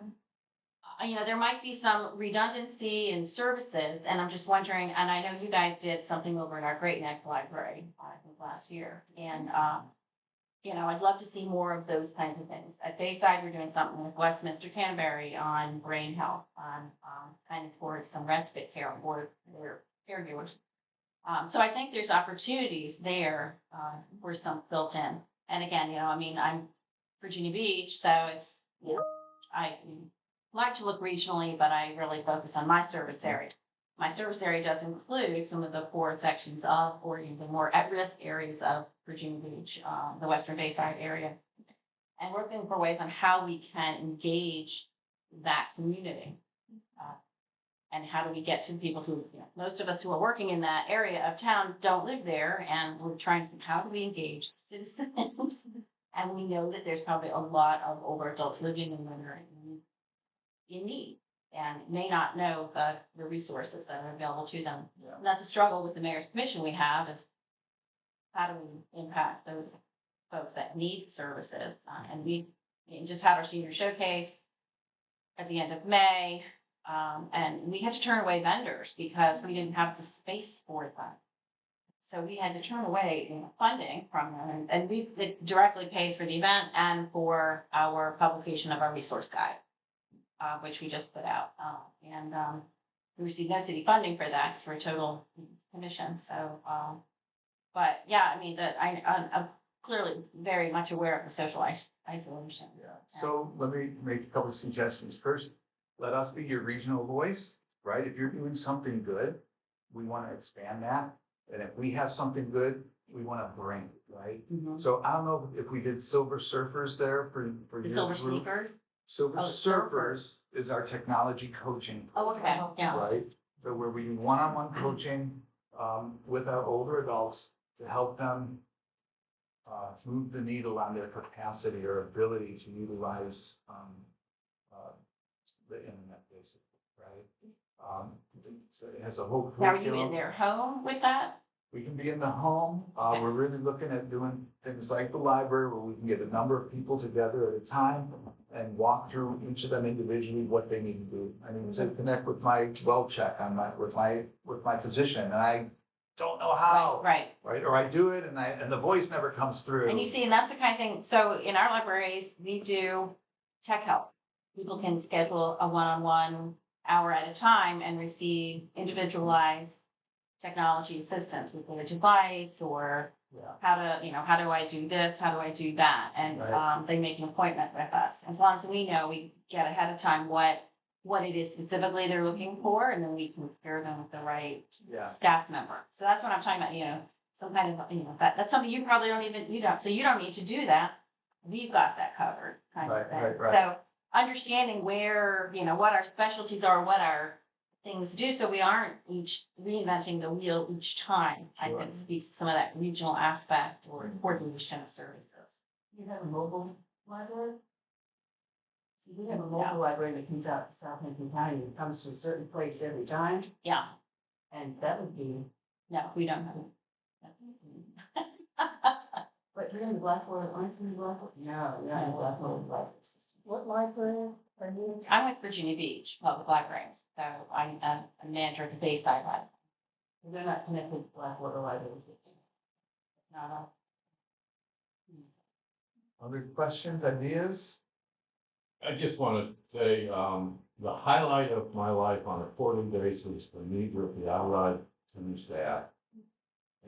there might be some redundancy in services, and I'm just wondering, and I know you guys did something over at our Great Neck Library, I think last year, and I'd love to see more of those kinds of things. At Bayside, we're doing something with Westminster Canterbury on brain health, on kind of for some respite care for their caregivers. So I think there's opportunities there, where some built in. And again, I mean, I'm Virginia Beach, so it's, I like to look regionally, but I really focus on my service area. My service area does include some of the forward sections of, or even the more at-risk areas of Virginia Beach, the Western Bayside area. And we're looking for ways on how we can engage that community. And how do we get to the people who, most of us who are working in that area of town don't live there, and we're trying to see how do we engage the citizens? And we know that there's probably a lot of older adults living in there in need and may not know the resources that are available to them. Yeah. And that's a struggle with the mayor's commission we have, is how do we impact those folks that need services? And we just had our senior showcase at the end of May. And we had to turn away vendors because we didn't have the space for them. So we had to turn away funding from them, and it directly pays for the event and for our publication of our resource guide, which we just put out. We received no city funding for that, because we're a total commission. So, but yeah, I mean, I'm clearly very much aware of the social isolation. Yeah. So let me make a couple of suggestions. First, let us be your regional voice, right? If you're doing something good, we want to expand that. And if we have something good, we want to bring it, right? Mhm. So I don't know if we did Silver Surfers there for The your Silver group. Sneakers. Silver Oh, Surfers is our technology coaching. Oh, okay, yeah. Right? So where we do one-on-one coaching with our older adults to help them move the needle on their capacity or ability to utilize the internet, basically, right? So it has a whole Now, are you in curriculum. their home with that? We can be in the home. We're really looking at doing things like the library where we can get a number of people together at a time and walk through each of them individually, what they need to do. I need to connect with my well check on with my physician, and I don't know how. Right. Right, or I do it and the voice never comes through. And you see, and that's the kind of thing, so in our libraries, we do tech help. People can schedule a one-on-one hour at a time and receive individualized technology assistance with their device, or Yeah. how do I do this? How do I do that? And Right. they make an appointment with us. As long as we know, we get ahead of time what it is specifically they're looking for, and then we can pair them with the right Yeah. staff member. So that's what I'm talking about, some kind of, that's something you probably don't so you don't need to do that. We've got that covered, kind of Right, thing. right, right. So understanding where, what our specialties are, what our things do, so we aren't each reinventing the wheel each time. I Sure. think speaks to some of that regional aspect or coordination of services. You have a mobile library? See, we have a mobile library that comes out to Southampton County, it comes to a certain place every time, Yeah, and that would be, no, we don't have. but you're in the Blackboard, aren't you in Blackboard? No, you're not in the Blackboard library system. What library are you? I'm with Virginia Beach Public Libraries, so I'm a manager at the Bayside Library. They're not connected to Blackwater library system. Not all. Other questions, ideas? I just want to say, the highlight of my life on a quarterly basis for me with the outright team staff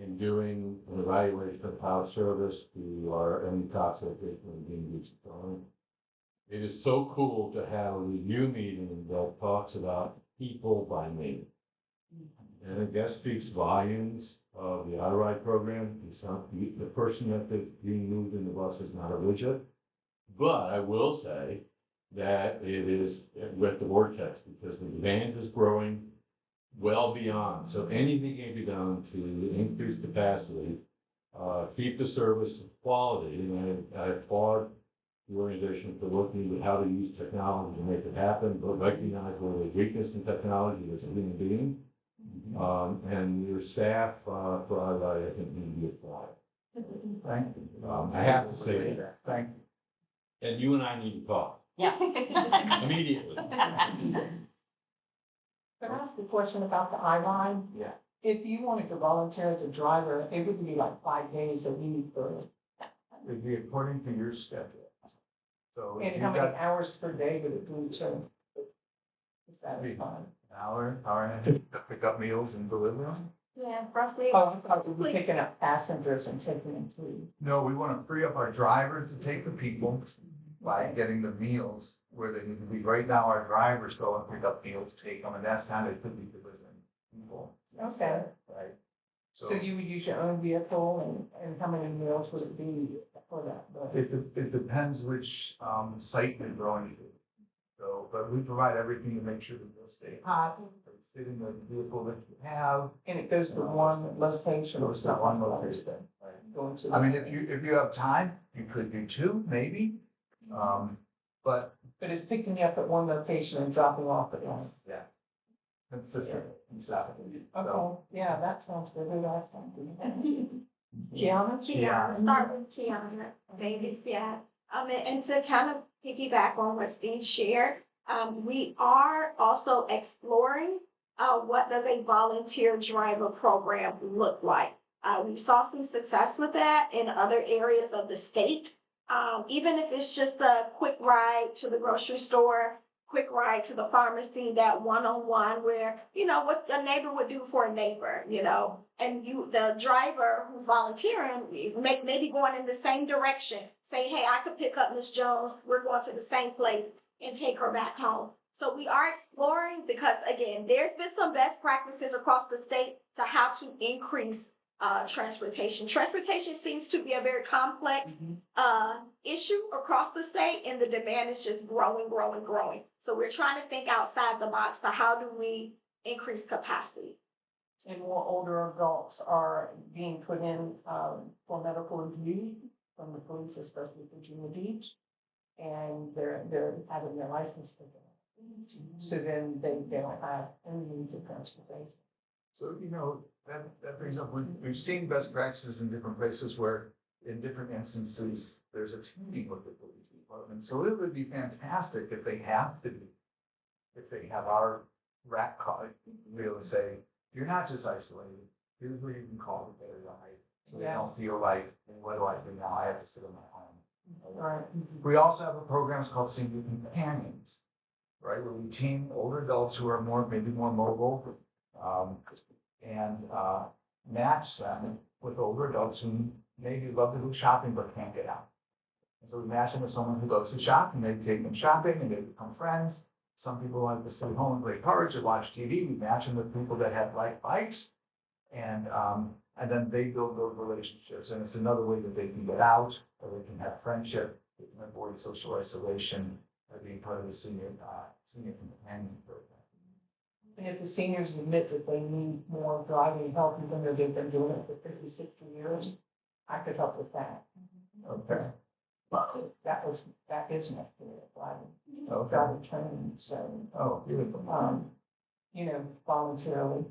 in doing an evaluation of how service to our any toxic and being used. It is so cool to have a review meeting that talks about people by name. And I guess speaks volumes of the outright program. It's not the person that is being moved in the bus is not a widget. But I will say that it is with the vortex, because the demand is growing well beyond. So anything can be done to increase capacity, keep the service quality, and I applaud the organization for looking at how to use technology to make it happen, but recognize where there's weakness in technology as a human being. And your staff, thrive, I think, need to be applauded. Thank you. I have to say that. Thank you. And you and I need to talk Yeah. immediately. Can I ask a question about the I-line? Yeah. If you wanted to volunteer as a driver, it would be like 5 days a week or, It'd be according to your schedule. So if and you've how many got hours per day would it be to satisfy? an hour and a half to pick up meals and deliver them. Yeah, roughly. Oh, I thought we were picking up passengers and taking them to. No, we want to free up our drivers to take the people by getting the meals where they need to be. Right now, our drivers go and pick up meals, take them, and that's how they could be delivering people. Okay. Right? So you would use your own vehicle and how many meals would it be for that? It depends which, site you're going to. So, but we provide everything to make sure that they'll stay hot, they fit in the vehicle that you have. And it goes to one location. Goes to one location. Going to. I mean, if you have time, you could do two, maybe. But But it's picking you up at one location and dropping off at one. yeah. Consistent. So, Okay, yeah, that sounds good. Gianna? Kiana, start with Kiana Davis, yeah. And to kind of piggyback on what Steve shared, we are also exploring, what does a volunteer driver program look like? We saw some success with that in other areas of the state. Even if it's just a quick ride to the grocery store, quick ride to the pharmacy, that one-on-one where, what a neighbor would do for a neighbor, and the driver who's volunteering, maybe going in the same direction, say, hey, I could pick up Miss Jones, we're going to the same place and take her back home. So we are exploring because, again, there's been some best practices across the state to how to increase transportation. Transportation seems to be a very complex issue across the state, and the demand is just growing. So we're trying to think outside the box to how do we increase capacity. And more older adults are being put in for medical review from the police, especially Virginia Beach. And they're having their license taken. So then they don't have any means of transportation. So, that brings up, we've seen best practices in different places where in different instances, there's a teaming with the police department. So it would be fantastic if they have our rack call, be able to say, you're not just isolated, here's where you can call to get a ride. So they don't Yes. feel like, what do I do now? I have to sit in my home. Right. We also have a program, it's called Senior Companions, right, where we team older adults who are maybe more mobile, and match them with older adults who maybe love to go shopping but can't get out. And so we match them with someone who loves to shop, and they take them shopping and they become friends. Some people like to stay home and play cards or watch TV. We match them with people that have like bikes, and then they build those relationships. And it's another way that they can get out, or they can have friendship, they can avoid social isolation by being part of the senior companion program. And if the seniors admit that they need more driving help, even though they've been doing it for 50, 60 years, I could help with that. Okay. That is my Okay. driving training, so, Oh, beautiful. voluntarily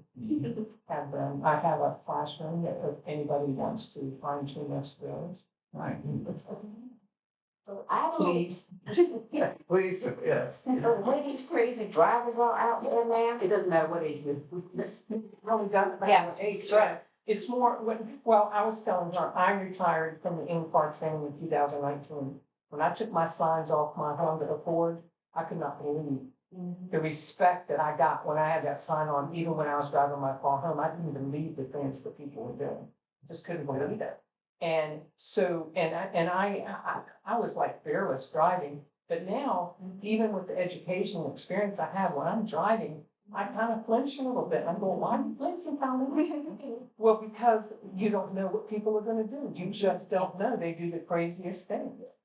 have them. I have a classroom that if anybody wants to fine tune their skills, Right. So I don't. please. Yeah, please, yes. So when these crazy drivers are out there now? It doesn't matter what age you. It's really done. Yeah, age, right. It's more, well, I was telling her, I retired from the in-car training in 2019. When I took my signs off my Honda Accord, I could not believe the respect that I got when I had that sign on, even when I was driving my car home. I didn't even believe the things that people were doing. Just couldn't believe it. And so, I was like fearless driving, but now, even with the educational experience I have, when I'm driving, I kind of flinch a little bit. I'm going, why are you flinching, Tommy? Well, because you don't know what people are gonna do. You just don't know. They do the craziest things.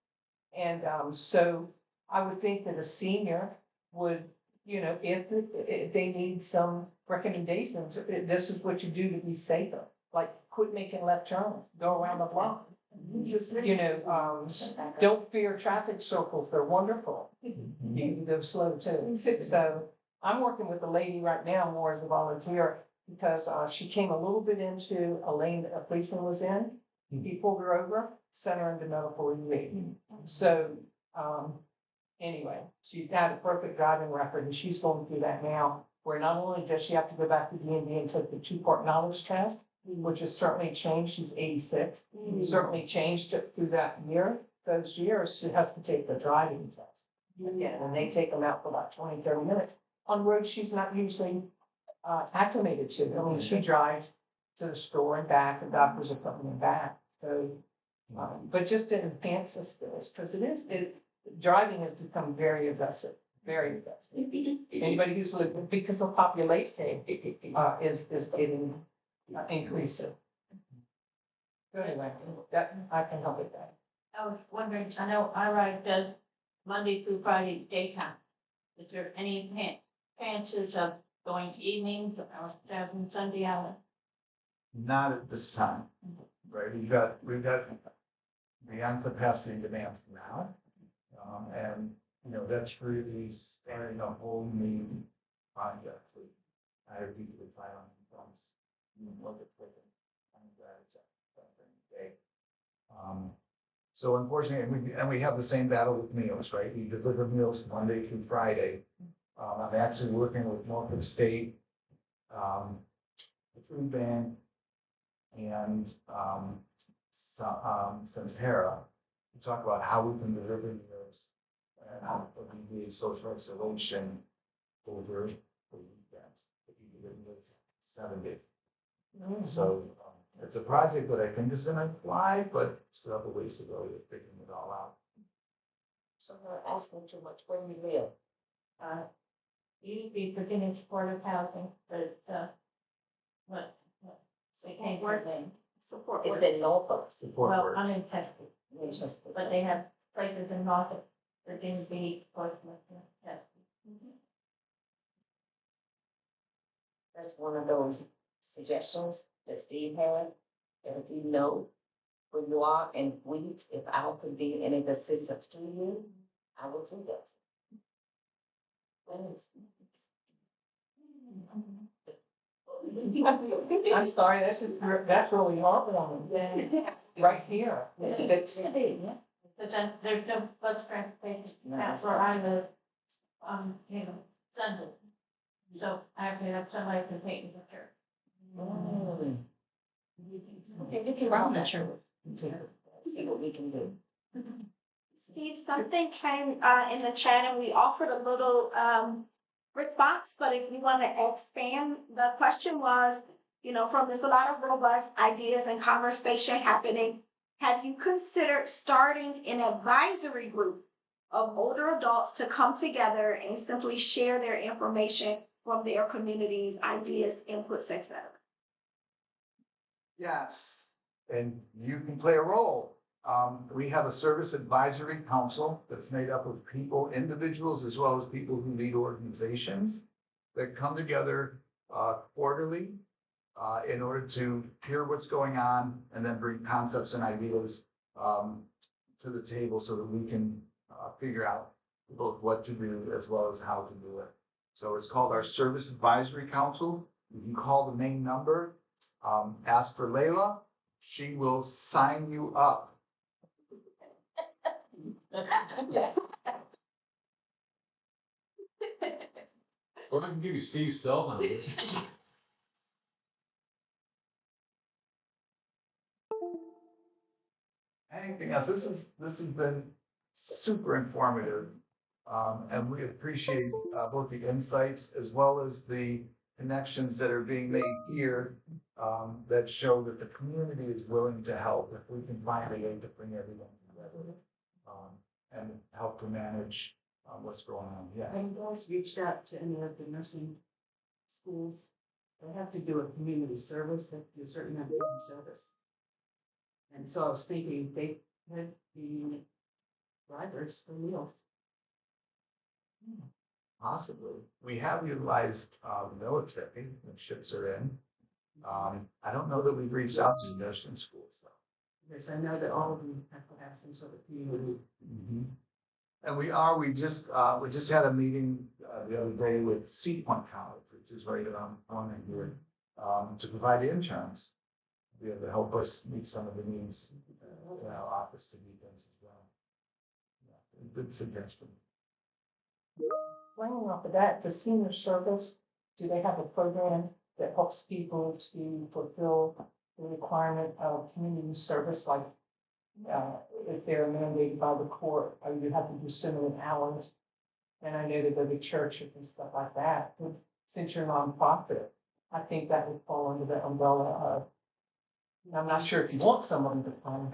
And, so I would think that a senior would, if they need some recommendations, this is what you do to be safer. Like, quit making left turns, go around the block. Just, don't fear traffic circles, they're wonderful. You can go slow too. So I'm working with a lady right now more as a volunteer because she came a little bit into a lane that a policeman was in. He pulled her over, sent her into medical review. So, anyway, she had a perfect driving record and she's going through that now, where not only does she have to go back to DMV and take the 2-part knowledge test, which has certainly changed. She's 86. Certainly changed it through those years. She has to take the driving test again, and they take them out for about 20, 30 minutes on roads she's not usually acclimated to. I mean, she drives to the store and back, the doctors are coming and back, so. But just to enhance the skills, because driving has become very aggressive, very aggressive. Anybody who's living, because of population, is getting increasing. So anyway, that, I can help with that. I was wondering, I know I ride Monday through Friday daytime. Is there any chances of going to evenings or having Sunday hour? Not at this time, right? We've got beyond capacity demands now. And, you know, that's really starting a whole new project. I have people to try on films, look at it, and so unfortunately, we have the same battle with meals, right? We deliver meals Monday through Friday. I'm actually working with Norfolk State, the food bank, and Centera to talk about how we can deliver meals and how to alleviate social isolation over the weekends. If you deliver meals 7 days. So it's a project that I think is gonna fly, but still have a ways to go to figuring it all out. So I'm not asking too much, where do you live? You'd be Virginia supportive housing, but, what? Support works. Support It's works. in Norfolk. Support Well, works. I'm in Texas, but they have places in Norfolk, Virginia Beach, Portsmouth, Texas. That's one of those suggestions that Steve had. And if you know where you are and if I could be any assistance to you, I will do that. I'm sorry, that's really heartwarming. Yeah. Right here. But then there's no bus transportation, that's where I live, you know, Sunday. So I have to have somebody to take me to church. Okay, we can run that. See what we can do. Steve, something came in the chat and we offered a little response, but if you want to expand, the question was, you know, from there's a lot of robust ideas and conversation happening. Have you considered starting an advisory group of older adults to come together and simply share their information from their communities, ideas, inputs, etc.? Yes, and you can play a role. We have a service advisory council that's made up of people, individuals, as well as people who lead organizations that come together quarterly in order to hear what's going on and then bring concepts and ideas to the table so that we can figure out both what to do as well as how to do it. So it's called our Service Advisory Council. You can call the main number, ask for Layla. She will sign you up. Or I can give you Steve's cell number. Anything else? This has been super informative. And we appreciate both the insights as well as the connections that are being made here that show that the community is willing to help if we can find a way to bring everyone together and help to manage what's going on. Yes. Have you guys reached out to any of the nursing schools? They have to do a community service, they have to do a certain amount of service. And so I was thinking they could be drivers for meals. Possibly. We have utilized the military when ships are in. I don't know that we've reached out to nursing schools though. Because I know that all of them have to have some sort of community. And we just had a meeting the other day with Sea Point College, which is right around the corner here, to provide interns. To be able to help us meet some of the needs in our office to do things as well. Yeah, good suggestion. Playing off of that, the senior service, do they have a program that helps people to fulfill the requirement of community service, like if they're mandated by the court, or you have to do so many hours? And I know they go to church and stuff like that. Since you're nonprofit, I think that would fall under the umbrella of, I'm not sure if you want someone to come.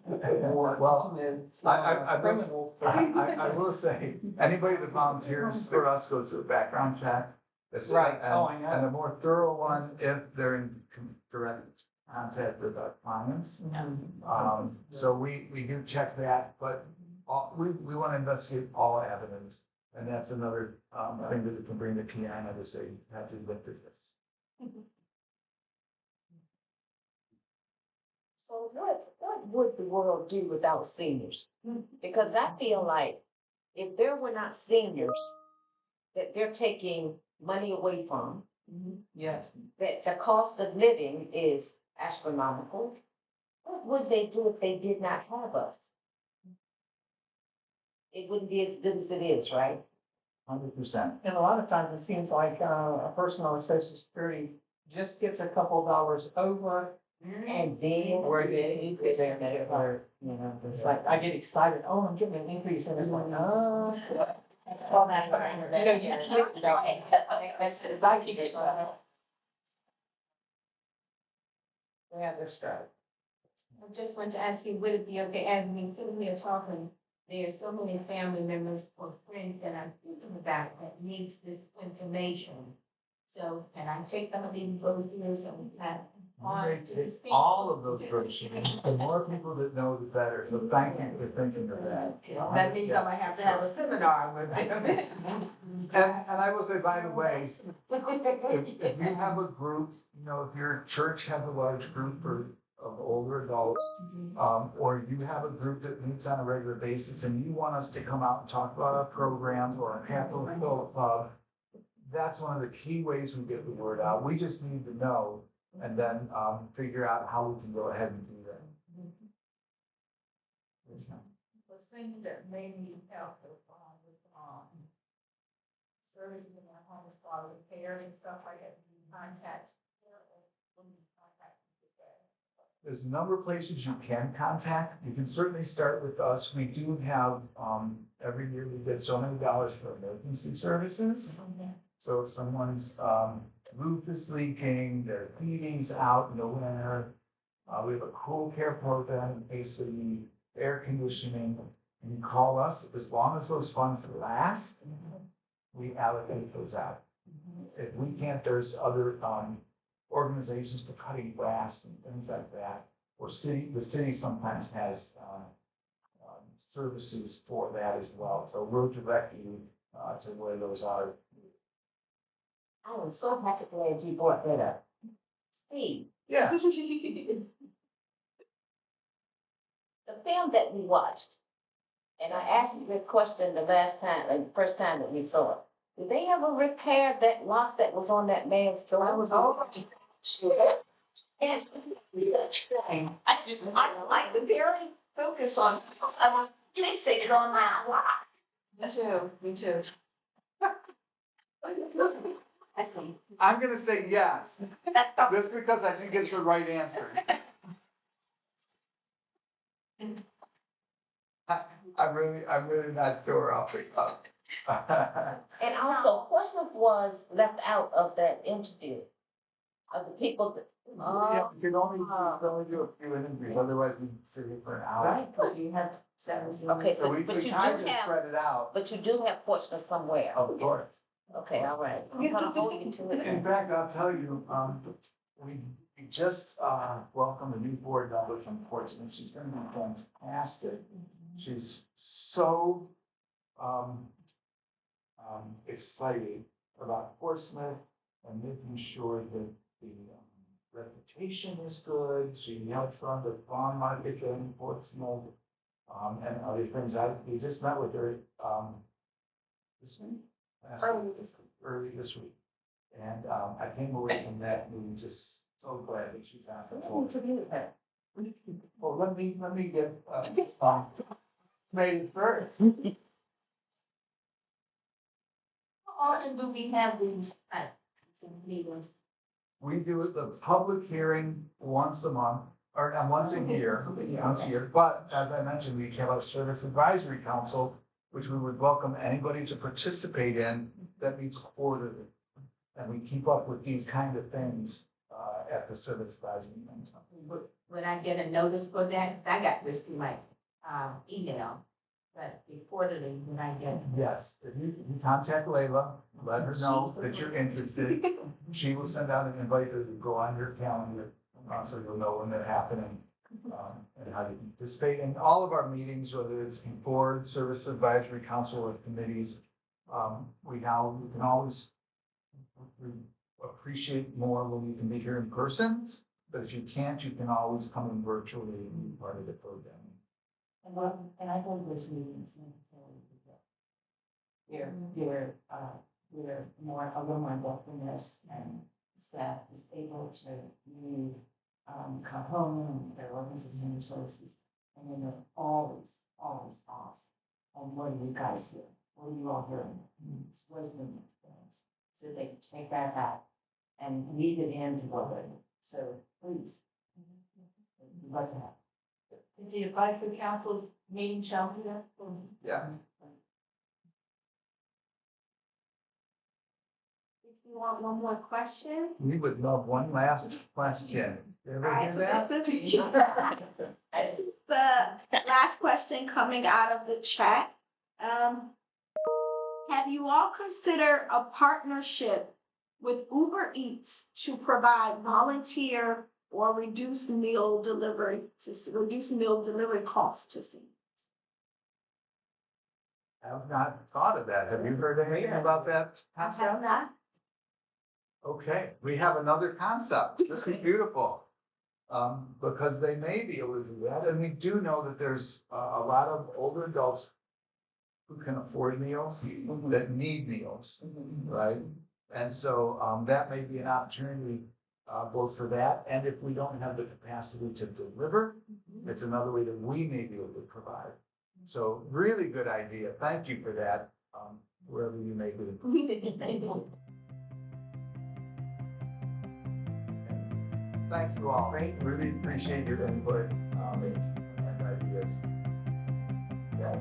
More Well, I will, criminal. I will say, anybody that volunteers for us goes through a background check. It's- Right. Oh, I and- know. And a more thorough one if they're in direct contact with our clients. So we do check that, but we want to investigate all avenues. And that's another, thing that we can bring to Kiana to say, you have to look at this. So what would the world do without seniors? Because I feel like if there were not seniors that they're taking money away from, Yes. that the cost of living is astronomical, what would they do if they did not have us? It wouldn't be as good as it is, right? 100%. And a lot of times it seems like a person on social security just gets a couple of dollars over And then. where they increase their net worth, you know, it's like, I get excited, oh, I'm getting an increase, and it's like, oh. That's all that. You know, you can't, that's exactly. They have their stride. I just wanted to ask you, would it be okay, as we sit here talking, there are so many family members or friends that I'm thinking about that needs this information. So, can I take some of these brochures and have on to the speaker? All of those brochures, the more people that know, the better. So thank you for thinking of that. That means I'm gonna have to have a seminar with them. And I will say, by the way, if you have a group, you know, if your church has a large group of older adults, or you have a group that meets on a regular basis and you want us to come out and talk about our programs or our Capitol Hill Club, that's one of the key ways we get the word out. We just need to know and then figure out how we can go ahead and do that. Yes, ma'am. The thing that made me help with, services in my home as far as repairs and stuff like that, contacts. There's a number of places you can contact. You can certainly start with us. We do have, every year we get so many dollars for emergency services. So if someone's, roof is leaking, their heating's out in the winter, we have a cool care program, basically air conditioning. You can call us, as long as those funds last, we allocate those out. If we can't, there's other, organizations for cutting grass and things like that. Or the city sometimes has, services for that as well. So we'll direct you, to where those are. I was so happy glad you brought that up. Steve, Yeah. the film that we watched, and I asked you the question the first time that we saw it. Did they ever repair that lock that was on that man's door? Yes. I like to very focus on, I was fixated on that lock. Me too. I see. I'm gonna say yes, just because I think it's the right answer. I'm really not sure off the cuff. And also, Portsmouth was left out of that interview of the people that. Yeah, you can only do a few interviews, otherwise we can sit here for an hour. Right, but you have 17. Okay, So we but you do tried to have, spread it out, but you do have Portsmouth somewhere. of course. Okay, all right. I'm gonna hold you to In it. fact, I'll tell you, we just, welcomed a new board member from Portsmouth. She's gonna be fantastic. She's so, excited about Portsmouth and making sure that the reputation is good. She helps run the farm market in Portsmouth, and other things. We just met with her, this week? Early this week. And, I came away from that meeting just so glad that she's on the board. Well, let me get, made it first. How often do we have these meetings? We do the public hearing once a month, or once a year, but as I mentioned, we have a service advisory council, which we would welcome anybody to participate in, that meets quarterly. and we keep up with these kind of things, at the service advisory. Would I get a notice for that? I got this through my, email, but reportedly, would I get? Yes, if you contact Layla, let her know that you're interested. She will send out an invite that will go on your calendar, so you'll know when they're happening, and how you can participate in all of our meetings, whether it's board, service advisory council, or committees. We can always appreciate more when you can be here in person, but if you can't, you can always come in virtually and be part of the program. And I go to those meetings and we're more, a little more involved in this, and staff is able to read, come home and their organization services. And then they're always asked, and what are you guys doing? What are you all doing? What is the things? So they take that back and weave it into what they're doing. So please, we'd love to have. Did you invite the council meeting, Shelby? Yeah. If you want one more question. We would love one last question. Did everybody Alright, hear so that? this is the last question coming out of the chat. Have you all considered a partnership with Uber Eats to provide volunteer or reduce meal delivery costs to seniors? Have not thought of that. Have you heard anything about that I have concept? not. Okay, we have another concept. This is beautiful. Because they may be able to do that, and we do know that there's a lot of older adults who can afford meals, that need meals, right? And so, that may be an opportunity, both for that, and if we don't have the capacity to deliver, it's another way that we may be able to provide. So really good idea. Thank you for that, wherever you may be. Thank you all. Really appreciate your input, and ideas. Yeah.